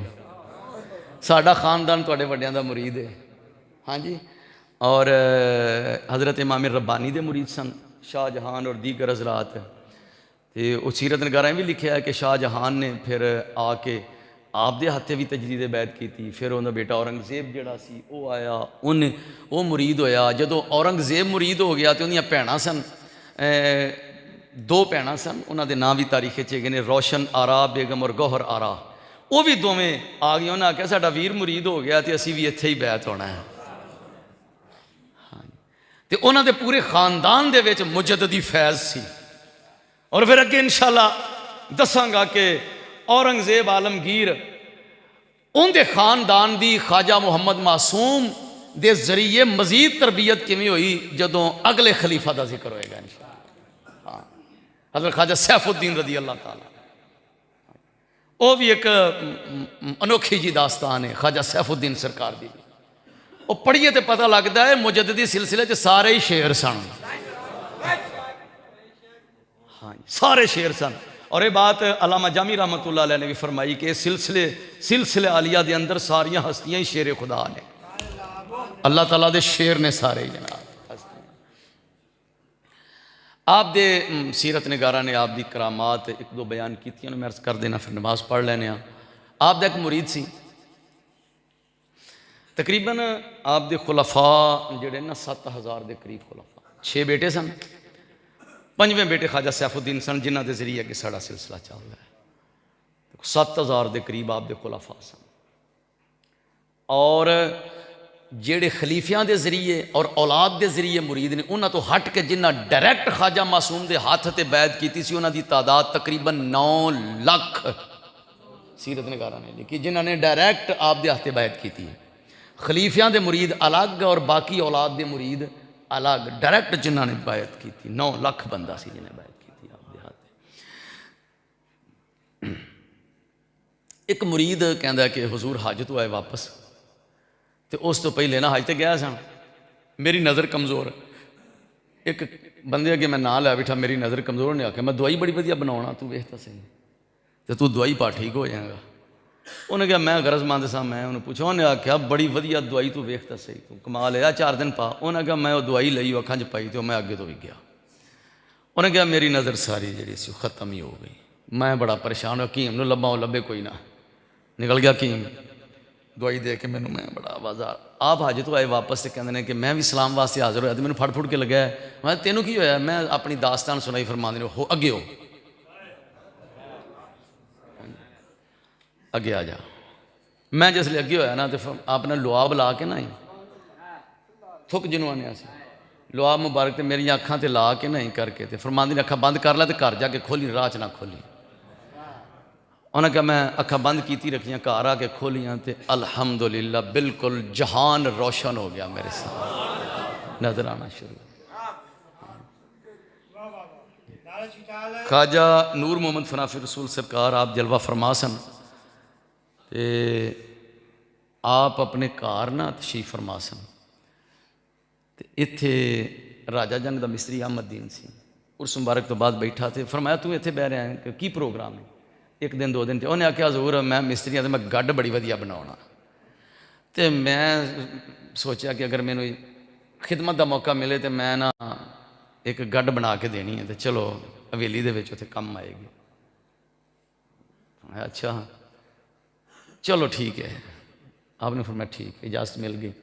Speaker 2: साडा खानदान तुहाडे वड्डियां दा मुरीद है। हाँ जी, और हज़रत इमाम रब्बानी दे मुरीद सन शाहजहान और दीगर हज़रात। तो उस सीरत नगारा भी लिखा है कि शाहजहान ने फिर आके आप दे हत्थे भी तजदीद बैत की। फिर उनका बेटा औरंगजेब जिहड़ा सी वो आया, उन्हें वो मुरीद होया। जदों औरंगजेब मुरीद हो गया तो उन्दियां भैणां सन, दो भैणां सन, उन्होंने नाम भी तारीख च गए ने, रोशन आरा बेगम और गौहर आरा। वो भी दोवें आ गई। उन्हें आख्या साडा वीर मुरीद हो गया तो असी भी इत्थे ही बैत होना है। हाँ, तो उन्होंने पूरे खानदान दे विच मुजद्ददी फैज़ सी। और फिर अगे इंशाअल्लाह दसांगा कि औरंगजेब आलमगीर उनके खानदान की ख्वाजा मुहम्मद मासूम के जरिए मजीद तरबियत किमें हुई जदों अगले खलीफा का जिक्र होएगा इंशाअल्लाह। हाँ, हज़रत ख्वाजा सैफुद्दीन रज़ी अल्लाह ताला, वो भी एक अनोखी जी दास्तान है ख्वाजा सैफुद्दीन सरकार की। वो पढ़िए तो पता लगता है मुजद्ददी सिलसिले च सारे ही शेर सन। हाँ, सारे शेर सन। और ये बात अल्लामा जामी रहमतुल्लाह अलैह ने भी फरमाई कि सिलसिले आलिया के अंदर सारियां हस्तियां ही शेर खुदा ने, अल्लाह ताला दे शेर ने सारे ही जनाब हस्तियां। आप दे सीरत निगारा ने आप दी करामात एक दो बयान की, मैं अर्ज कर देना फिर नमाज पढ़ लेने। आप दा एक मुरीद सी, तकरीबन आप दे खुलफा जिहड़े ना 7000 के करीब खुलफा, 6 बेटे सन, 5वें बेटे ख्वाजा सैफुद्दीन सन जिन्हों के जरिए अगे साड़ा सिलसिला चल रहा है। 7000 के करीब आप दे खुलफा सन। और जेड़े खलीफियां के जरिए और औलाद के जरिए मुरीद ने उन्होंने तो हट के जिन्ना डायरैक्ट ख्वाजा मासूम के हाथ से बैत की सी उन्होंने तादाद तकरीबन 9 लाख सीरत निगारा ने लिखी जिन्होंने डायरैक्ट आप दे हाथ से बैत की। खलीफियां के मुरीद अलग और बाकी औलाद के मुरीद अलग, डायरैक्ट जिन्होंने बैत की 9 लाख बंदा सी जिन्हें बैत की आप दे हाथ। एक मुरीद कहता कि हुजूर हज तो आए वापस, तो उस तो पहले ना हज तो गया सन, मेरी नज़र कमज़ोर। एक बंदे अगे मैं ना लै बैठा, मेरी नज़र कमज़ोर ने आख्या मैं दवाई बड़ी वधिया बनाना, तू वेख तो सही, तो तू दवाई पा ठीक हो जाएगा। उन्हें कहा मैं गरजमंद सा, मैं उन्हें पूछा, उन्हें आख्या बड़ी वधिया दवाई तू वेख तो सही, तू कमाल है 4 दिन पा। उन्हें कहा मैं वो दवाई लई अखां च पाई तो मैं अगे तो भी गया। उन्हें कहा मेरी नज़र सारी जी सी खत्म ही हो गई, मैं बड़ा परेशान हो, हकीम नूं लब्भा लभे कोई ना, निकल गया हकीम दवाई दे के मैनू, मैं बड़ा बाजार। आप हज तो आए वापस से कहते हैं कि मैं भी सलाम वास्ते हाजिर होया तो मैंने फड़ फुड़ के लग्या, मैं तेनों की होया, मैं अपनी दास्तान सुनाई फरमांदे ने, हो अगे हो, अगे आ जा। मैं जिसले अगे होया ना तो आपने लुआब ला के ना ही थुक जिन्हों आने से लुआब मुबारक तो मेरी अखां ते ला के नहीं करके तो फरमांदे ने अखां बंद कर ला तो घर जाके खोली, राह च ना खोली। उन्हें कहा मैं अखां बंद की रखियाँ, घर आके खोलियाँ तो अल्हम्दुलिल्लाह बिल्कुल जहान रोशन हो गया, मेरे साथ नजर आना शुरू। ख्वाजा नूर मोहम्मद फनाफी रसूल सरकार आप जलवा फरमा सन, ते आप अपने घर ना तशरीफ फरमा सन। तो इत्थे राजा जंग का मिस्त्री अहमददीन सी, उर्स मुबारक तो बाद बैठा थे, फरमाया तू इत्थे बह रहा है की प्रोग्राम है? एक दिन 2 दिन, उन्हें आख्या हजूर मैं मिस्त्री तो मैं गड्ढ बड़ी वधिया बनाना। तो मैं सोचा कि अगर मैनू खिदमत का मौका मिले तो मैं ना एक गड्ढ बना के देनी है, तो चलो हवेली दे विच उत्थे कम आएगी। अच्छा चलो ठीक है, आपने फरमाया ठीक, इजाज़त मिल गई।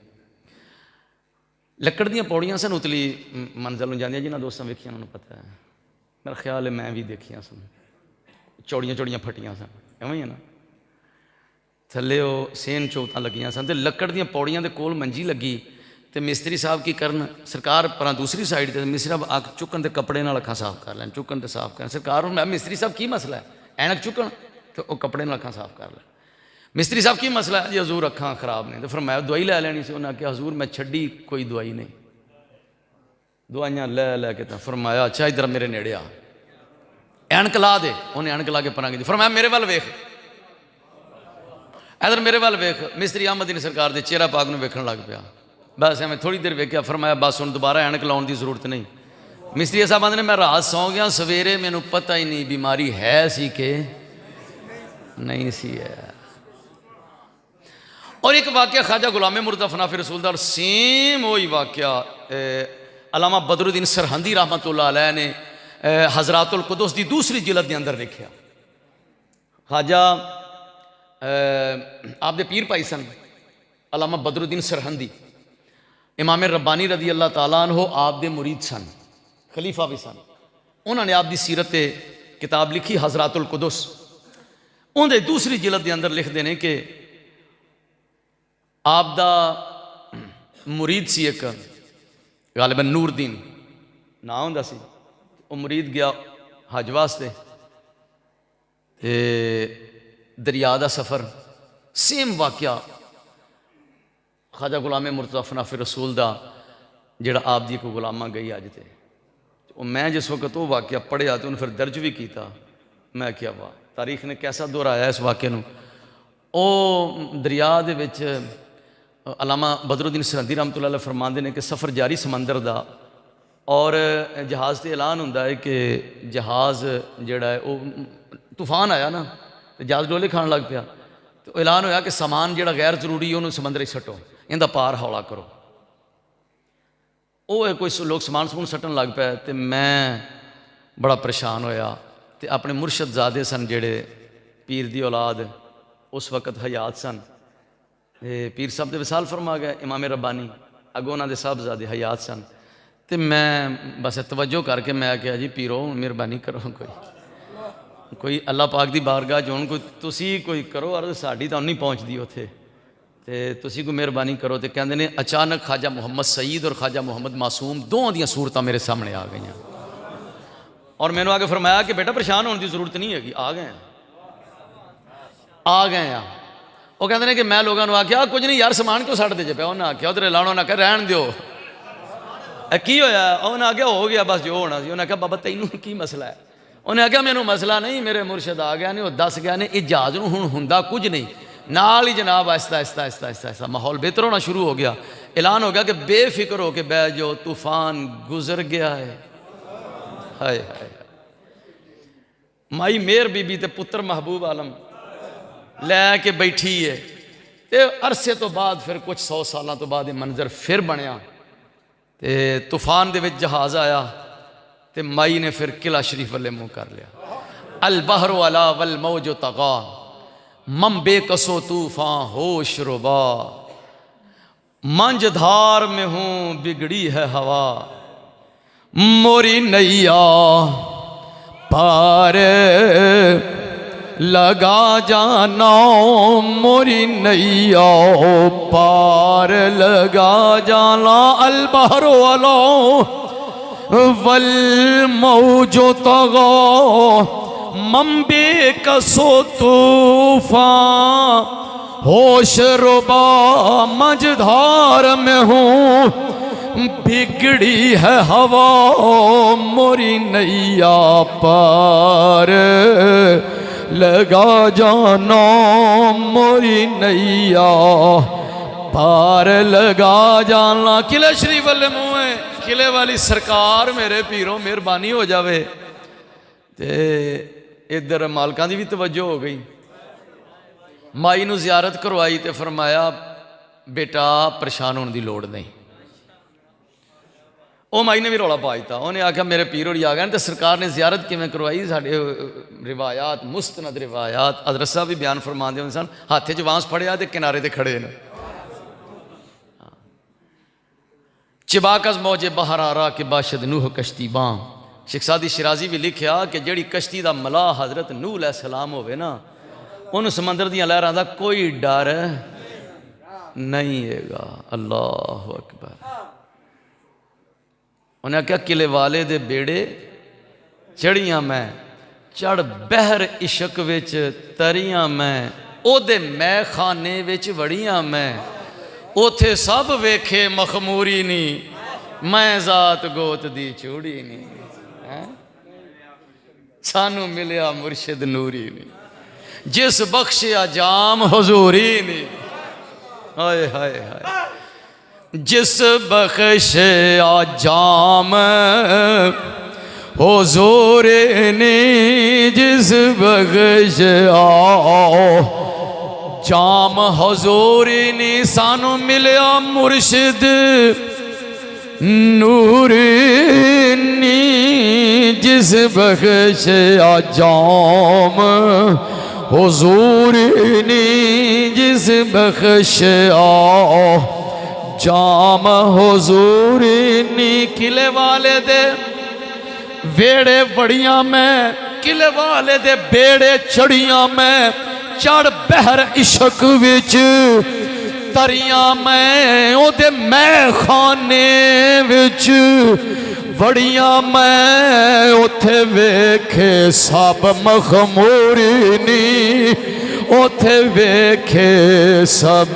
Speaker 2: लकड़ दियाँ पौड़ियाँ सन, उतली मंजिल में जांदियां, जिन्होंने दोस्तों वेखिया उन्होंने पता है, मेरा ख्याल है मैं भी देखिया सन, चौड़ियाँ चौड़ियाँ फटियाँ सन, एवं ही है ना। थल्ले वो सेन चौतां लगियां सन ते लक्कड़ दियां पौड़ियां दे कोल मंजी लगी तो मिस्त्री साहब की करन सरकार पर दूसरी साइड ते मिस्त्री साहब अख चुकन ते कपड़े नाल अखां साफ कर लैन चुकन ते साफ कर सरकार मैं मिस्त्री साहब की मसला है ऐनक चुकन तो वह कपड़े नाल अखां साफ कर लैन मिस्त्री साहब की मसला है जी हजूर अखां खराब ने तो फिर मैं दवाई लै लैनी सी उन्हें आख्या हजूर मैं छड्डी कोई दवाई नहीं दवाइयां लै लैके तो फरमाया अच्छा इधर मेरे नेड़े आ ऐनक ला दे उन्हें ऐनक ला के परां की फरमाया मेरे वाल वेख इधर मेरे वाल वेख मिस्त्री अहमदीन सरकार के चेहरा पाक नूं वेखण लग पिया बस मैं थोड़ी देर वेख्या फरमाया बस हुण दोबारा ऐनक लाउण की जरूरत नहीं मिस्त्री साहब आंदे ने मैं रात सौ गया सवेरे मैनू पता ही नहीं बीमारी है सी कि नहीं सी है। और एक वाक्य ख्वाजा गुलाम मुर्तज़ा फनाफी रसूल दा और सेम वही वाक्य अल्लामा बदरुद्दीन सरहंदी रहमतुल्लाह अलैह ने हज़रातुल कुदस की दूसरी जिलद के अंदर लिखा। ख्वाजा आप दे पीर भाई सन अल्लामा बदरुद्दीन सरहंदी इमाम रब्बानी रदी अल्लाह तआला अन्हु आप दे मुरीद सन खलीफा भी सन उन्होंने आप दी सीरत किताब लिखी हज़रातुल कुदस उनके दूसरी जिलद के अंदर लिखते हैं कि आप दा मुरीद सी एक गालिबन नूरदीन ना होंदा सी वो मुरीद गया हज वास्ते ते दरिया का सफ़र सेम वाक्या ख्वाजा गुलाम मुर्तज़ा फनाफी रसूल दा जिहड़ा आप दी कोई गुलामा गई अज ते मैं जिस वक्त वो वाक्य पढ़िया तो उन्हें फिर दर्ज भी किया मैं क्या वाह तारीख ने कैसा दोहराया इस वाक्य नूं। ओ दरिया दे विच अल्लामा बदरुद्दीन सरहंदी रहमतुल्लाह अलैह फरमाते हैं कि सफ़र जारी समंदर दा और जहाज़ से ऐलान होंदा है कि जहाज़ जिहड़ा है वो तूफान आया ना तो जहाज़ डोले खान लग पिया तो ऐलान होया कि समान जिहड़ा गैर जरूरी है उन्होंने समंदर सट्टो इहदा पार हौला करो। वो कोई लोग समान समून सट्टन लग पाए तो मैं बड़ा परेशान होया तो अपने मुर्शदजादे सन जेड़े पीर दी औलाद उस वक़्त हयात सन पीर साहब दे विसाल फरमा गए इमाम रब्बानी अगों उन्होंने साहबजादे हयात सन तो मैं बस तवज्जो करके मैं आख्या जी पीरो मेहरबानी करो कोई अल्लाह पाक दी बारगाह जो कोई तुसी कोई करो और साड़ी तो नहीं पहुँचती उत्थे तो तुसी कोई मेहरबानी करो तो कहते हैं अचानक ख्वाजा मुहम्मद सईद और ख्वाजा मुहम्मद मासूम दोवां दियां सूरतां मेरे सामने आ गई और मैंने आके फरमाया कि बेटा परेशान होने की जरूरत नहीं हैगी आ गए हैं। वो कहते हैं कि मैं लोगों को आख्या कुछ नहीं यार समान क्यों सट दे जे पे उन्हें आख्या उधर लाणो ना कह रहन दो की होया उन्हें आख्या हो गया बस जो होना सी उन्हें आख्या बाबा तैनू की मसला है उन्हें आख्या मैनू मसला नहीं मेरे मुर्शद आ गया ने वो दस गया ने इस जहाज़ नूं हुण हुंदा कुछ नहीं नाल ही जनाब आहिस्ता आहिस्ता आहिस्ता आहिस्ता आहिस्ता माहौल बेहतर होना शुरू हो गया ऐलान हो गया कि बेफिक्र हो के बह जो तूफान गुजर गया है। हाय हाय माई मेहर बीबी ते पुत्र महबूब आलम लैके बैठी है तो अरसे तो बाद फिर कुछ 100 सालों तो बाद ये मंजर फिर बनया तो तूफान दे विच जहाज़ आया तो माई ने फिर किला शरीफ वाले मुँह कर लिया अल बहरो अला वल मौजो तगा मम बेकसो तूफान होश रुबा मंझधार में हूँ बिगड़ी है हवा मोरी नैया पार लगा जाना मोरी नैया पार लगा जाना अल बहरो अला वल मौजो तगा मम्बे कसो तूफान होश रुबा मझधार में हूँ बिगड़ी है हवा मोरी नैया पार लगा जाना मोरी नैया पार लगा जाना। किले शरीफ वाले मुँह है किले वाली सरकार मेरे पीरों मेहरबानी हो जावे ते इधर मालकां दी भी तवज्जो हो गई माई नूं जियारत करवाई तो फरमाया बेटा परेशान होने की लोड़ नहीं। वो माई ने भी रौला पा दिता उन्हें आख्या मेरे पीर होरी आ गए तो सरकार ने जियारत किवें करवाई साडे रिवायात मुस्तनद रिवायात हज़रत साहब भी बयान फरमाते होंदे सन हाथ च बांस फड़िया तो किनारे ते खड़े ने चिबाकस मौजे बहर आ रहा कि बाशद नूह कश्ती बां शेख सादी शिराजी भी लिखा कि जिहड़ी कश्ती दा मलाह हज़रत नूह अलैहिस्सलाम होवे ना उन समंदर दियां लहरां दा कोई डर नहीं हैगा। अल्लाह अकबर। उन्हें आख्या किले वाले दे बेड़े चढ़ियां मैं, चढ़ बहर इश्क विच तरियां मैं, ओदे मैं खाने विच वड़ियां मैं, उथे सब वेखे मखमूरी नी, मैं जात गोत दी चूड़ी नी। सानू मिलिया मुर्शिद नूरी नी, जिस बख्शिया जाम हुजूरी नी। हाय हाय हाय। जिस बख्शिया जाम हुजूरी नी, जिस बख्शिया जाम हुजूरी नी, सानू मिलिया मुर्शिद नूरी नी, जिस बख्शिया जाम हुजूरी नी, जिस बख्शिया जाम हुजूरी नी। किले वाले दे वेड़े बड़ियां मैं, किले वाले दे बेड़े चढ़ियां मैं, चढ़ बहर इश्क विच तरियां मैं, ओदे मैं खाने विच वड़ियां मैं, उथे वेखे सब मखमूरी नी, उथे वेखे सब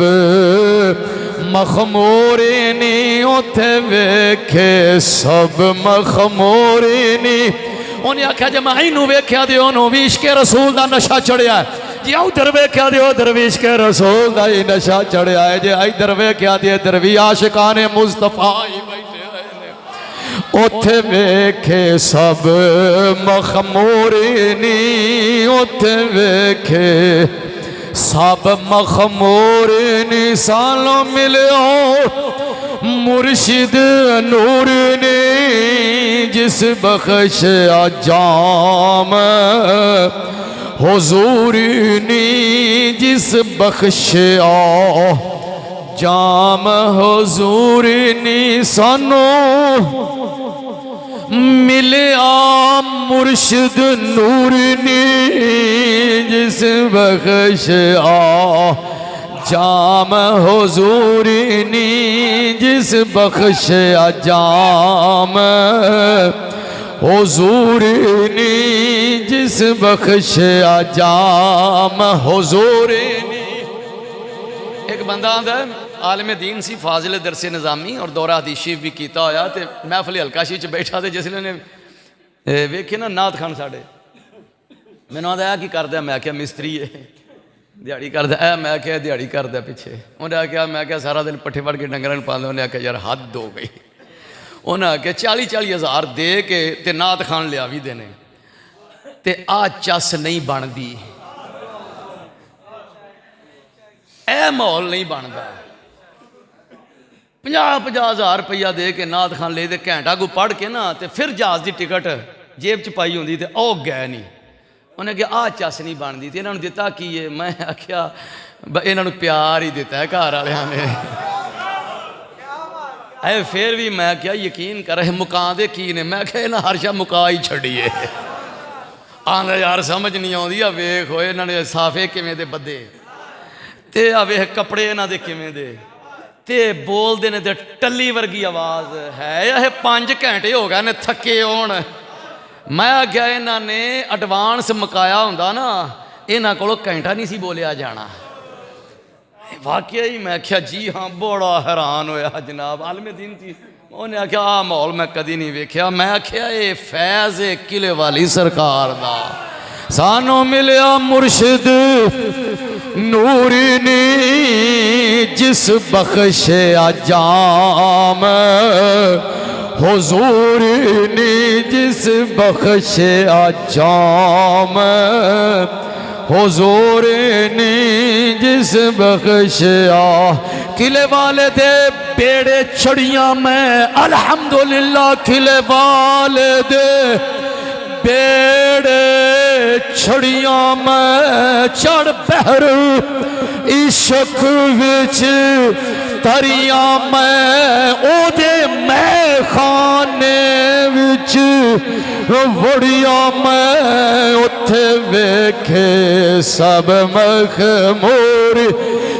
Speaker 2: मखमूरी नी, उथे वेखे सब मखमूरी नी। उन्हें आख्या जे मैं इनू वेख्या दे ओनू भी इश्के रसूल दा नशा चढ़िया जी, उधर वेख्या दे उधर भी इश्के रसूल दा ही नशा चढ़िया है जे, इधर वेख्या दे इधर भी आशिकाने मुस्तफा ही बैठे ने, उथे वेखे सब मखमूरी नी, उथे वेखे सब मखमूरी नी। सालो मिलियो मुर्शिद नूर ने, जिस बख्शिया जाम हुजूरी नी, जिस बख्शिया जाम हुजूरी नी। सानू मिलिया मुर्शिद नूर ने, जिस बख्शिया जाम हुजूरी नी, जिस बख्शिया जाम हुजूरी नी, जिस बख्शिया जाम हुजूरी नी। एक बंदा आंदा आलम दीन सी, फाजिल दरसे निज़ामी और दौरा हदीशी भी किया होया, तो महफिल हलकाशी च बैठा, तो जिसने ने वेखे ना नात खान साढ़े, मैंने आंदा की करदा, मैं क्या मिस्त्री है दिहाड़ी करदा, मैं क्या दिहाड़ी करदा पिछे। उन्हें आख्या मैं क्या सारा दिन पट्ठे फड़ के डंगर पालदा। उन्हें आख्या यार हद हो गई। उन्हें आख्या 40-40 हज़ार दे के ते नात खान लिया भी देने, ते आ चस नहीं बनती, ए माहौल नहीं बनता। 50-50 हज़ार रुपया दे के नात खान ले, घंटा को पढ़ के ना, तो फिर जहाज़ की टिकट जेब च पाई होंगी, तो वह गए नहीं। उन्हें कहा आ चस नहीं बनती, तो इन्होंने दिता की है? मैं आख्या इन्होंने प्यार ही दिता है घर वालिया ने। ऐ फिर भी मैं क्या यकीन कर रहे मुका दे की ने, मैं क्या इन्हें हर शा मुका ही छड़िए। आंदा यार समझ नहीं आती, आ वेख होए इन्होंने साफे किवें दे बदे, ते आ वेख कपड़े इन्हों दे किवें दे, ते बोलते ने ते टली वर्गी आवाज़ है। यह 5 घंटे हो गए ने थके होण। मैं आख्या इन्होंने एडवांस मुकाया होंदा ना, इन्हों को घंटा नहीं सी बोलिया जाना। वाकई ही मैं आख्या जी हाँ, बड़ा हैरान होया जनाब आलम दीन थी। उन्हें आख्या आ माहौल मैं कदी नहीं वेख्या। मैं आख्या ये फैज़ है किले वाली सरकार दा, सानू मिलिया मुर्शिद नूरी ने, जिस बख्शिया जाम हुजूरी ने, जिस बख्शिया जाम हुजूरी ने, जिस बख्शिया। किले वाले दे बेड़े चढ़िया मैं, अल्हम्दुलिल्लाह किले वाले दे बेड़े छड़िया मैं, चढ़ बहर इश्क विच तरिया मैं, ओदे मैं खाने विच वड़िया मैं,
Speaker 3: उथे वेखे सब मखमूर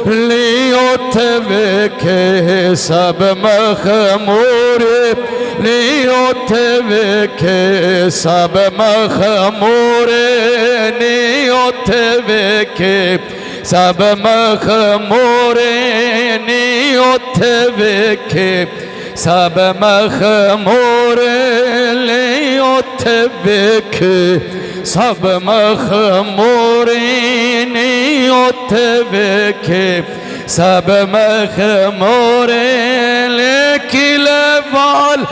Speaker 3: नी उथे वेखे सब मखमूर नी उथे वेखे सब मखमूर नी उथे वेखे सब मखमूर नी उथे वेखे सब मखमूर ले उथे वेखे सब मखमूर नी उथे वेखे सब मखमूर ले किले वाल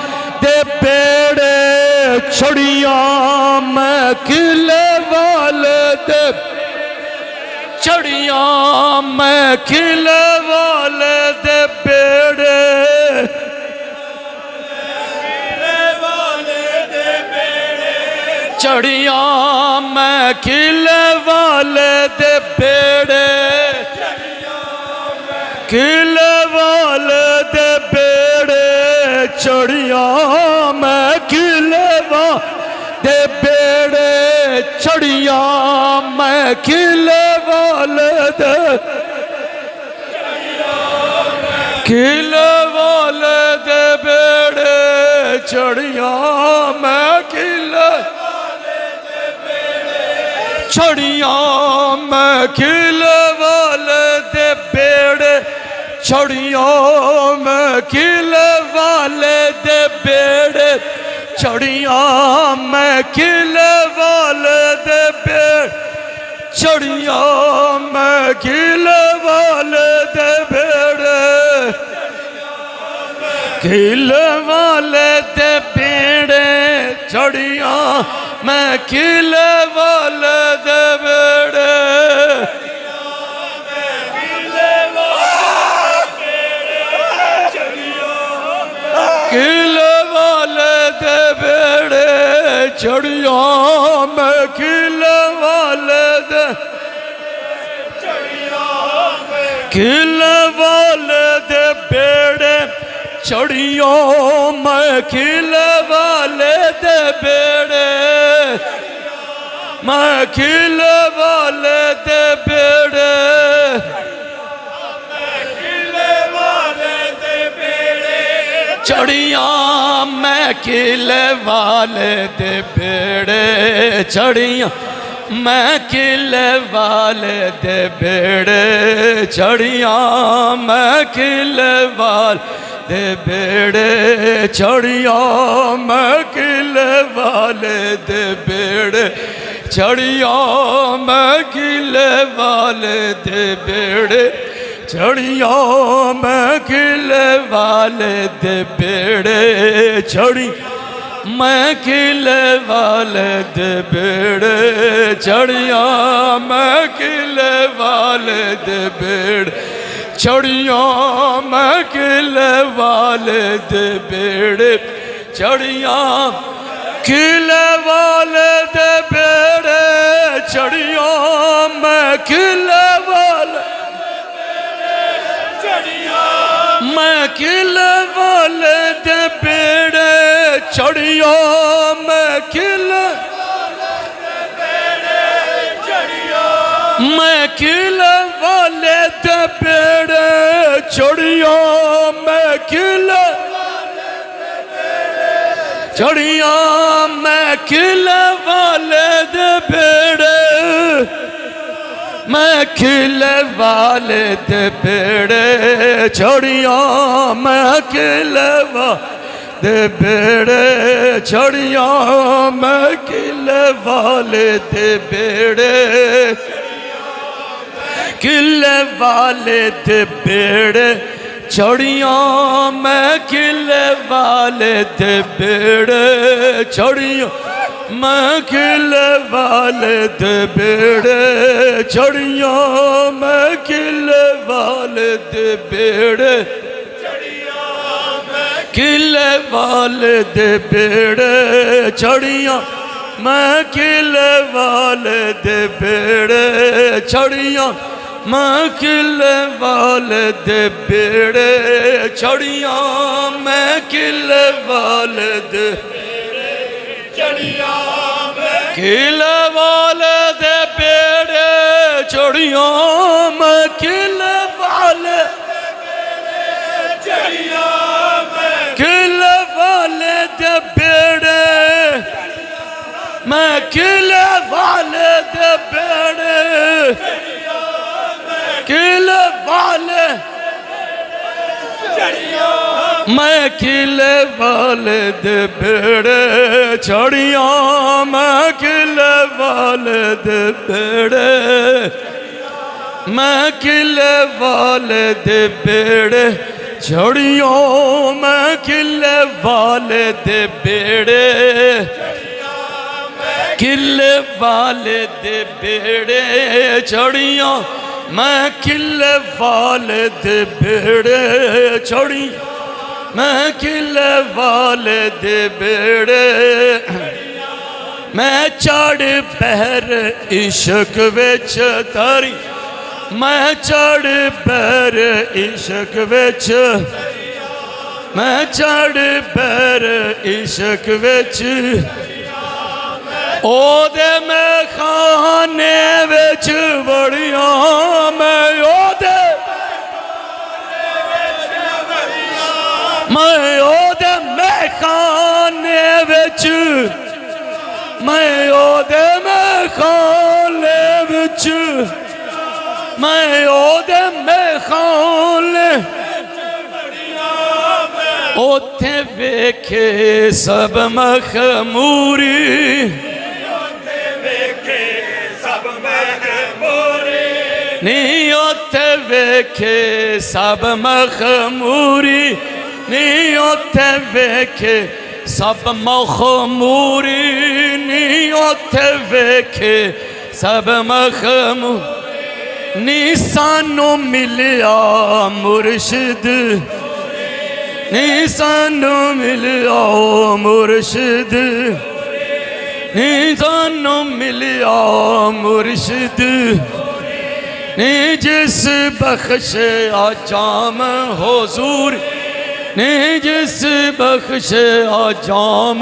Speaker 3: दे पेड़े छड़िया मैं किले वाल दे छड़िया मैं किले वाल दे पेड़े चढ़िया मैं किले वाले दे बेड़े किले वाले दे बेड़े चढ़िया मैं किले वाले बेड़े चढ़िया मैं किले वाले दे किले वाले दे बेड़े चढ़िया मैं किले छड़िया मैं किले वाले दे बेड़े छड़िया मैं किले वाले दे बेड़े छड़िया मैं किले वाले दे बेड़े छड़िया मैं किले वाले दे बेड़े किले वाले दे बेड़े छड़िया मैं किले वाले दे बेड़े किले वाले दे बेड़े चढ़िया मैं किले वाले दे किले वाले दे बेड़े चढ़िया मैं किले वाले दे बेड़े मैं किले वाले दे बेड़े चढ़िया मैं किले वाले दे बेड़े चढ़िया मैं किले वाले दे बेड़े चढ़िया मैं किले वाले दे बेड़े चढ़िया मैं किले वाले दे बेड़े चढ़िया मैं किले वाले दे बेड़े चढ़िया मैं किले वाले दे बेड़े चढ़ी मैं किले वाले दे बेड़े चढ़िया मैं किले वाले दे बेड़े चढ़िया मैं किले वाले दे बेड़े चढ़िया किले वाले दे बेड़े चढ़िया मैं किले वाले मैं किले वाले दे बेड़े चढ़िया मैं किले मैं किले वाले दे बेड़े चढ़िया मैं किले चढ़िया मैं किले वाले दे बेड़े मैं किले वाले दे बेड़े चढ़िया मैं किले वाले दे बेड़े चढ़िया मैं किले वाले दे बेड़े किले वाले दे बेड़े चढ़िया मैं किले वाले दे बेड़े चढ़िया मैं किले वाले दे बेड़े चढ़िया मैं किले वाले दे बेड़े किले वाले दे बेड़े चढ़िया मैं किले वाले दे बेड़े चढ़िया मैं किले वाले दे बेड़े चढ़िया मैं किले वाले दे चढ़िया मैं किले वाले दे बेड़े चढ़िया मैं किले वाले किले वाले दे बेड़े मैं किले वाले दे बेड़े किले वाले मैं किले वाले दे बेड़े चढ़िया मैं किले वाले दे बेड़े मैं किले वाले दे बेड़े चढ़िया मैं किले वाले दे बेड़े किले वाले दे बेड़े चढ़िया मैं किले वाले दे बेड़े चढ़ी मैं किले वाले दे बेड़े मैं चढ़ बहर इश्क विच तारी मैं चढ़ बहर इश्क विच मैं चढ़ बहर इश्क विच ओदे मैं खाने विच बड़िया मैं ओदे मैं खाने विच मैं ओदे मैं खाने विच मैं ओदे मैं खाने ओथे वेखे सब मखमूरी नी ओथे वेखे सब मखमूरी नी ओथे वेखे सब मखमूरी नी ओथे वेखे सब मखमूरी नी सानू मिलिया मुर्शिद नी सानू मिलिया मुर्शिद नी सानू मिलिया मुर्शिद नी जिस बख्शे आजाम हुजूर नी जिस बख्शे आजाम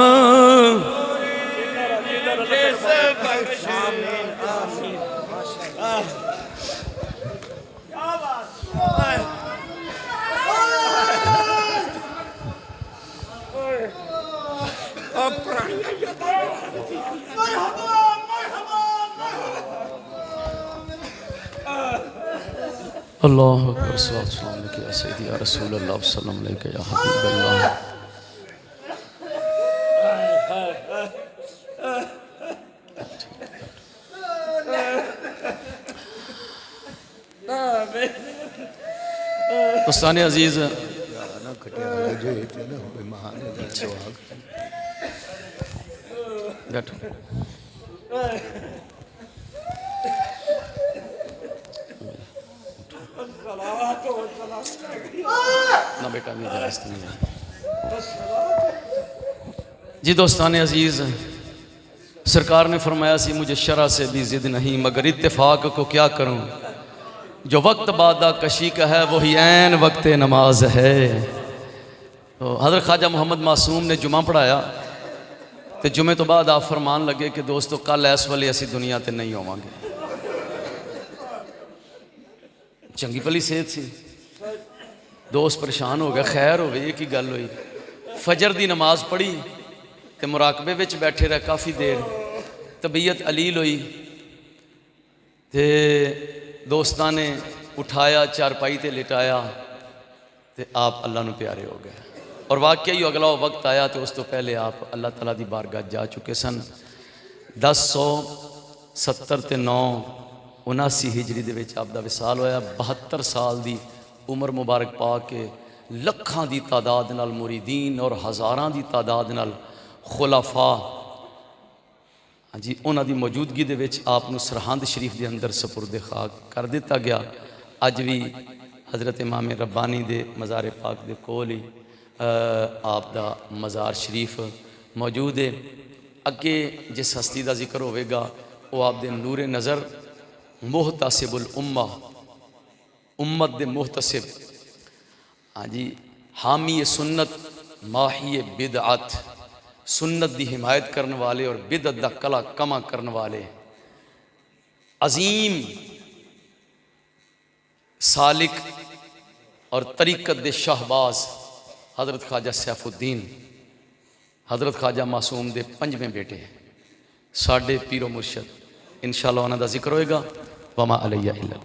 Speaker 3: अल्लाह अकबर सल्लल्लाहु अलैहि या सय्यदी या रसूल अल्लाह सल्लल्लाहु अलैहि या हबीब अल्लाह दोस्तान अजीज बैठो ना बेटा नहीं इजाजत नहीं है जी। दोस्तान अजीज सरकार ने फरमाया सी मुझे शरा से भी जिद नहीं मगर इत्तेफाक को क्या करूं जो वक्त बादा कशी का है वही ऐन वक्त नमाज है। तो हज़रत ख्वाजा मोहम्मद मासूम ने जुमा पढ़ाया तो जुमे तो बाद आप फरमान लगे कि दोस्तों कल इस वाले असी दुनिया ते नहीं होवांगे। चंगी भली सेहत सी दोस्त परेशान हो गया खैर हो गई की गल हुई फजर दी नमाज पढ़ी तो मुराकबे विच बैठे रहे काफ़ी देर तबीयत अलील हुई तो दोस्तां ने उठाया चारपाई ते लिटाया तो आप अल्लाह नू प्यारे हो गए। और वाकई अगला वक्त आया तो उस तो पहले आप अल्लाह ताला दी बारगाह जा चुके सन। 1070 हिजरी दे विच आप दा विसाल होया। 72 साल दी उम्र मुबारक पा के लखां दी तादाद नाल मुरीदीन और हज़ारां दी तादाद नाल खुलाफा हाँ जी उन्हां दी मौजूदगी दे विच आप नू सरहंद शरीफ दे अंदर सपुर्दे खाक कर दिता गया। अज भी हज़रत इमाम रब्बानी दे मज़ार पाक दे कोल ही आप दा मज़ार शरीफ मौजूद है। अगे जिस हस्ती का जिक्र होगा वो आप दे नूरे नज़र मुहतसिबुल उम्मा उम्मत दे मुहतसिब हाँ जी हामी सुन्नत माही बिदअत सुन्नत की हिमायत करने वाले और बिदअत दा कला कमा करने वाले अजीम सालिक और तरीकत दे शाहबाज हज़रत ख्वाजा सैफुद्दीन हज़रत ख्वाजा मासूम दे 5वें बेटे साडे पीरो मुर्शद इंशाअल्लाह उन्हां दा जिक्र होएगा। वमा अलैया इल्ला